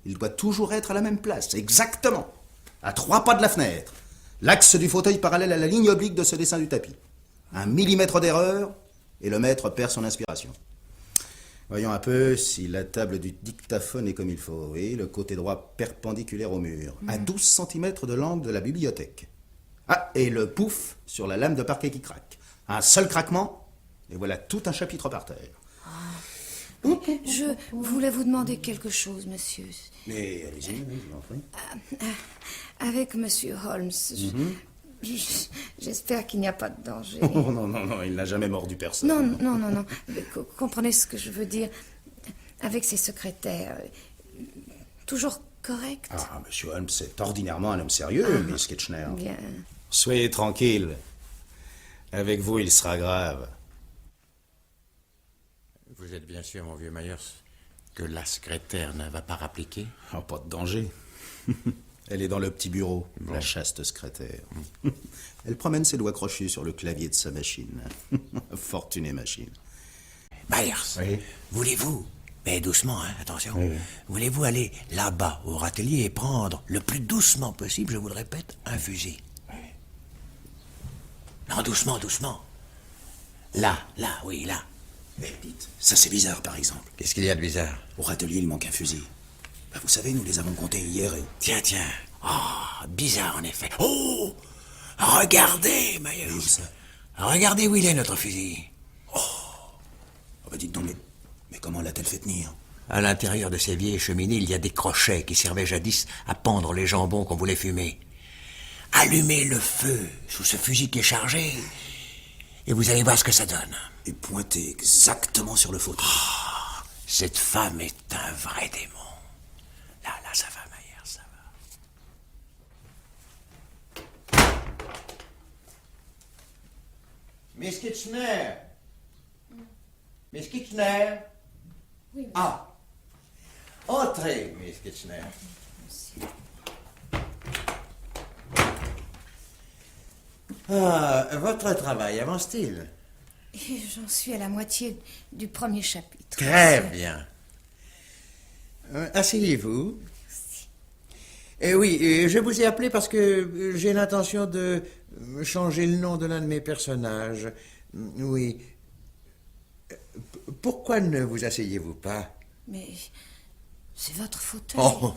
Il doit toujours être à la même place, exactement. À 3 pas de la fenêtre. L'axe du fauteuil parallèle à la ligne oblique de ce dessin du tapis. 1 millimètre d'erreur, et le maître perd son inspiration. Voyons un peu si la table du dictaphone est comme il faut. Oui, le côté droit perpendiculaire au mur. À 12 cm de l'angle de la bibliothèque. Ah, et le pouf sur la lame de parquet qui craque. Un seul craquement, et voilà tout un chapitre par terre. Je voulais vous demander quelque chose, monsieur. Mais allez-y, oui, je vous en prie. Avec monsieur Holmes, j'espère qu'il n'y a pas de danger. Oh, non, il n'a jamais mordu personne. Non. Mais comprenez ce que je veux dire. Avec ses secrétaires, toujours correct. Ah, monsieur Holmes, c'est ordinairement un homme sérieux, Miss Kitchener. Bien. Soyez tranquille. Avec vous, il sera grave. Vous êtes bien sûr, mon vieux Myers, que la secrétaire ne va pas rappliquer? Oh, pas de danger. Elle est dans le petit bureau, la chaste secrétaire. Elle promène ses doigts crochus sur le clavier de sa machine. Fortunée machine. Myers, voulez-vous, mais doucement, hein, attention, voulez-vous aller là-bas au râtelier et prendre le plus doucement possible, je vous le répète, un fusil? Non, doucement. Là, oui, là. Mais dites, ça c'est bizarre par exemple. Qu'est-ce qu'il y a de bizarre? Au râtelier, il manque un fusil. Ben, vous savez, nous les avons comptés hier et... Tiens. Oh, bizarre en effet. Oh, regardez, Myers. Oui, ça. Regardez où il est, notre fusil. Oh, bah dites donc, mais comment l'a-t-elle fait tenir? À l'intérieur de ces vieilles cheminées, il y a des crochets qui servaient jadis à pendre les jambons qu'on voulait fumer. Allumez le feu sous ce fusil qui est chargé, Et vous allez voir ce que ça donne. Et pointez exactement sur le fauteuil. Oh, cette femme est un vrai démon. Là, ça va, Maillard, ça va. Miss Kitchener. Miss Kitchener. Oui, mais... Ah. Entrez, Miss Kitchener. Ah, votre travail avance-t-il? J'en suis à la moitié du premier chapitre. Très bien. Asseyez-vous. Oui, je vous ai appelé parce que j'ai l'intention de changer le nom de l'un de mes personnages. Oui. Pourquoi ne vous asseyez-vous pas? Mais c'est votre fauteuil. Oh,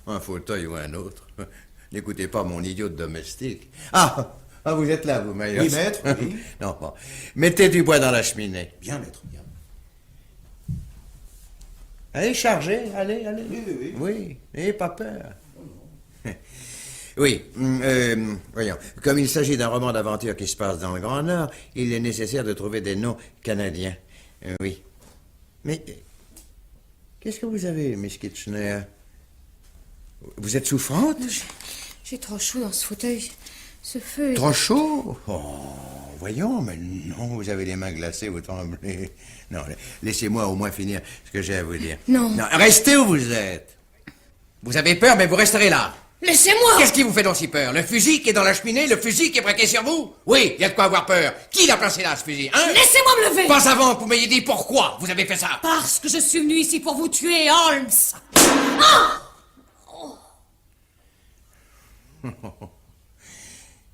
un fauteuil ou un autre. N'écoutez pas mon idiot de domestique. Ah, vous êtes là, vous, Maillot. Oui, maître, oui. Non, bon. Mettez du bois dans la cheminée. Bien, maître, bien. Allez, chargez, allez. Oui. Oui, n'ayez pas peur. Oui, voyons. Comme il s'agit d'un roman d'aventure qui se passe dans le Grand Nord, il est nécessaire de trouver des noms canadiens. Oui. Mais qu'est-ce que vous avez, Miss Kitchener? Vous êtes souffrante? J'ai trop chaud dans ce fauteuil. Ce feu est... Trop chaud? Oh, voyons, mais non, vous avez les mains glacées, vous tremblez. Non, laissez-moi au moins finir ce que j'ai à vous dire. Non. Restez où vous êtes. Vous avez peur, mais vous resterez là. Laissez-moi! Qu'est-ce qui vous fait donc si peur? Le fusil qui est dans la cheminée? Le fusil qui est braqué sur vous? Oui, il y a de quoi avoir peur. Qui l'a placé là, ce fusil, hein? Laissez-moi me lever! Pas avant que vous m'ayez dit pourquoi vous avez fait ça. Parce que je suis venu ici pour vous tuer, Holmes! Ah!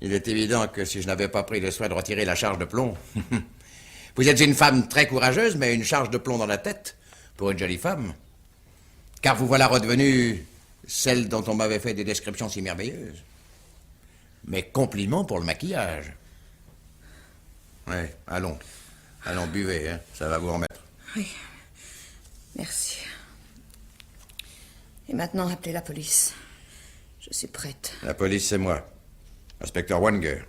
Il est évident que si je n'avais pas pris le soin de retirer la charge de plomb... Vous êtes une femme très courageuse, mais une charge de plomb dans la tête, pour une jolie femme. Car vous voilà redevenue celle dont on m'avait fait des descriptions si merveilleuses. Mes compliments pour le maquillage. Oui, allons, buvez, hein, ça va vous remettre. Oui, merci. Et maintenant, appelez la police. Je suis prête. La police, c'est moi, inspecteur Wenger.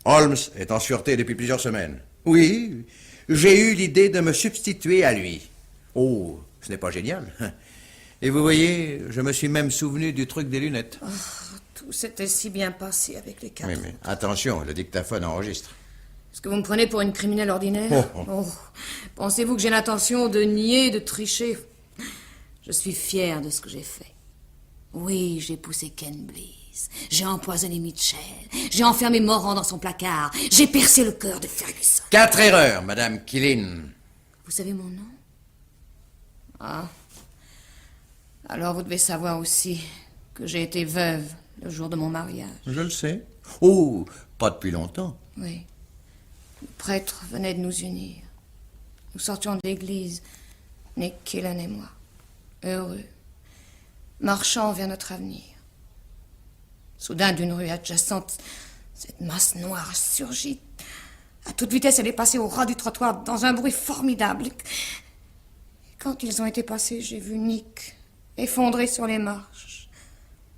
Holmes est en sûreté depuis plusieurs semaines. Oui, j'ai eu l'idée de me substituer à lui. Oh, ce n'est pas génial. Et vous voyez, je me suis même souvenu du truc des lunettes. Oh, tout s'était si bien passé avec les quatre. Oui, mais attention, le dictaphone enregistre. Est-ce que vous me prenez pour une criminelle ordinaire? Oh. Pensez-vous que j'ai l'intention de nier, de tricher? Je suis fière de ce que j'ai fait. Oui, j'ai poussé Ken Bliss. J'ai empoisonné Mitchell. J'ai enfermé Moran dans son placard. J'ai percé le cœur de Ferguson. 4 erreurs, Madame Killin. Vous savez mon nom? Ah. Alors vous devez savoir aussi que j'ai été veuve le jour de mon mariage. Je le sais. Oh, pas depuis longtemps. Oui. Le prêtre venait de nous unir. Nous sortions de l'église, Nick Killen et moi, heureux, marchant vers notre avenir. Soudain, d'une rue adjacente, cette masse noire surgit. À toute vitesse, elle est passée au ras du trottoir dans un bruit formidable. Et quand ils ont été passés, j'ai vu Nick effondré sur les marches,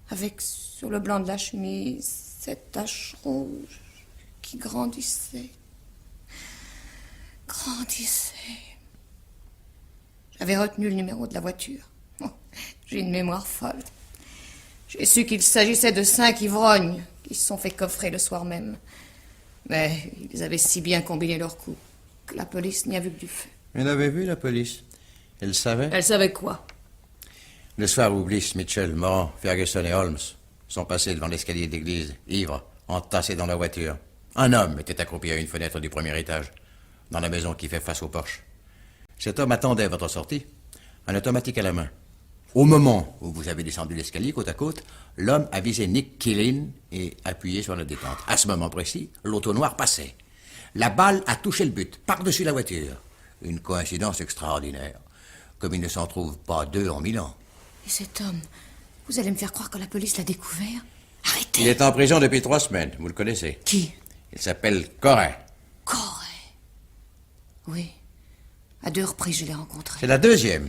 avec sur le blanc de la chemise cette tache rouge qui grandissait. J'avais retenu le numéro de la voiture. Oh, j'ai une mémoire folle. J'ai su qu'il s'agissait de 5 ivrognes qui se sont fait coffrer le soir même. Mais ils avaient si bien combiné leurs coups que la police n'y a vu que du feu. Elle avait vu, la police. Elle savait. Elle savait quoi? Le soir où Bliss, Mitchell, Moran, Ferguson et Holmes sont passés devant l'escalier d'église, ivres, entassés dans la voiture. Un homme était accroupi à une fenêtre du premier étage, dans la maison qui fait face au porche. Cet homme attendait votre sortie, un automatique à la main. Au moment où vous avez descendu l'escalier côte à côte, l'homme a visé Nick Killin et appuyé sur la détente. À ce moment précis, l'auto noir passait. La balle a touché le but, par-dessus la voiture. Une coïncidence extraordinaire, comme il ne s'en trouve pas 2 en 1000 ans. Et cet homme, vous allez me faire croire que la police l'a découvert? Arrêtez! Il est en prison depuis 3 semaines, vous le connaissez. Qui? Il s'appelle Corrin. Corrin? Oui. À 2 reprises, je l'ai rencontré. C'est la 2e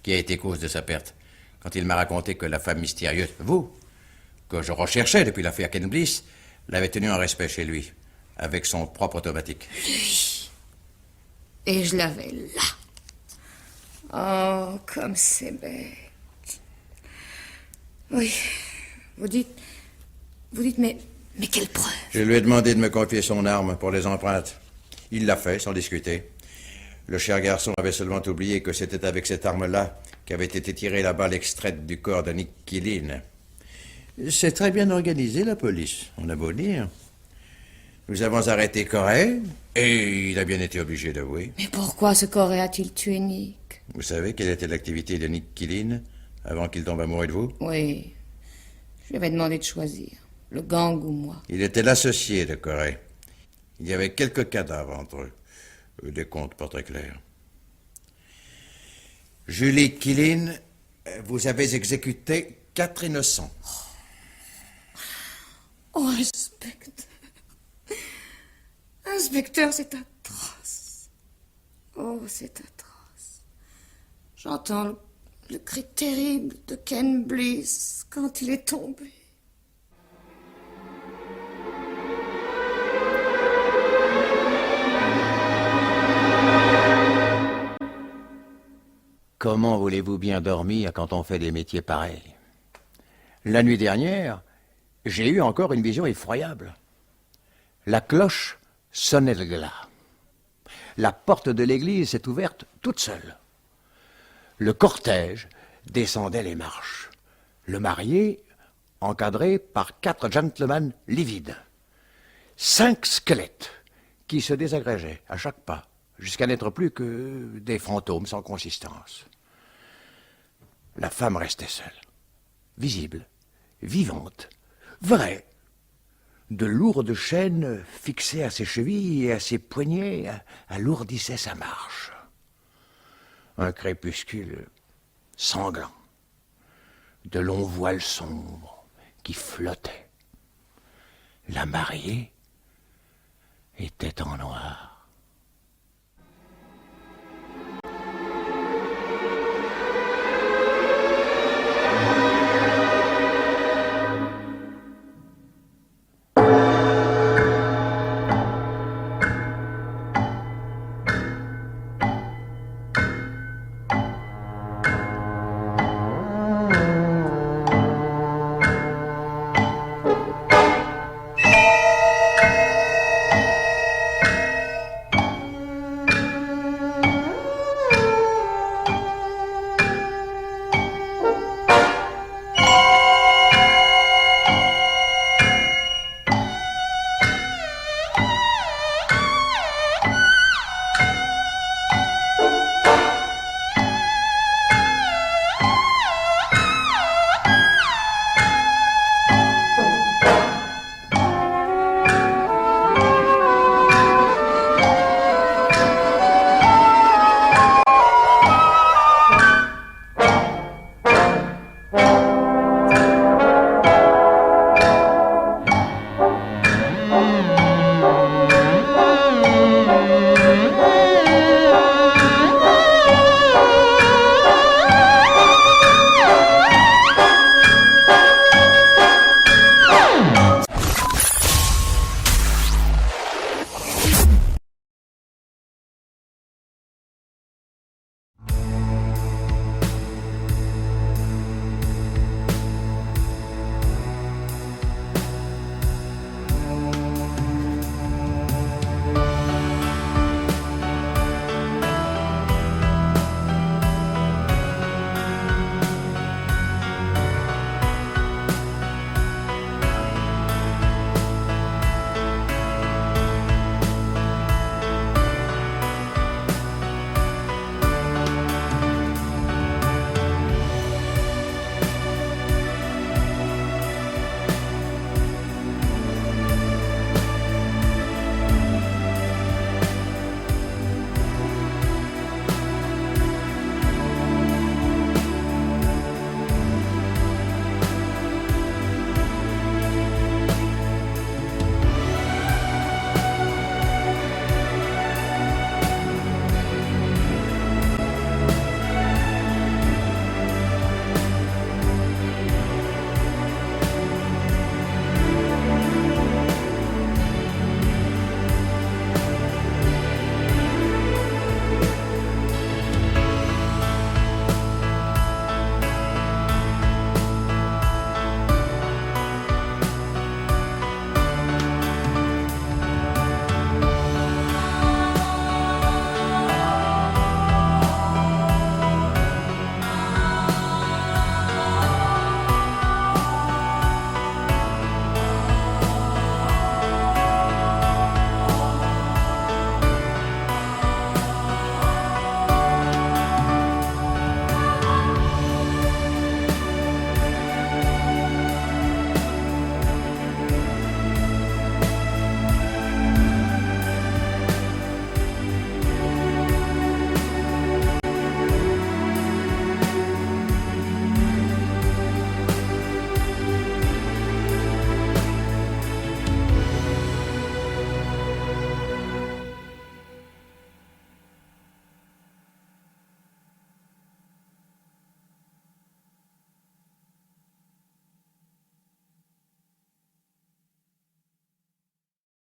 qui a été cause de sa perte. Quand il m'a raconté que la femme mystérieuse, vous, que je recherchais depuis l'affaire Ken Bliss, l'avait tenu en respect chez lui. avec son propre automatique. Lui. Et je l'avais là. Oh, comme c'est bête. Oui. Vous dites, mais quelle preuve? Je lui ai demandé de me confier son arme pour les empreintes. Il l'a fait, sans discuter. Le cher garçon avait seulement oublié que c'était avec cette arme-là qu'avait été tirée la balle extraite du corps de Nick Quillin. C'est très bien organisé, la police, on a beau dire. Nous avons arrêté Corey, et il a bien été obligé d'avouer. Mais pourquoi ce Corée a-t-il tué Nick? Vous savez quelle était l'activité de Nick Quillin avant qu'il tombe amoureux de vous? Oui. Je lui avais demandé de choisir. Le gang ou moi. Il était l'associé de Corey. Il y avait quelques cadavres entre eux. Des comptes pas très clairs. Julie Quillin, vous avez exécuté 4 innocents. Oh, inspecteur. Inspecteur, c'est atroce. Oh, c'est atroce. J'entends le cri terrible de Ken Bliss quand il est tombé. Comment voulez-vous bien dormir quand on fait des métiers pareils? La nuit dernière, j'ai eu encore une vision effroyable. La cloche sonnait le glas. La porte de l'église s'est ouverte toute seule. Le cortège descendait les marches. Le marié, encadré par 4 gentlemen livides. 5 squelettes qui se désagrégeaient à chaque pas, jusqu'à n'être plus que des fantômes sans consistance. La femme restait seule, visible, vivante, vraie. De lourdes chaînes fixées à ses chevilles et à ses poignets alourdissaient sa marche. Un crépuscule sanglant, de longs voiles sombres qui flottaient. La mariée était en noir.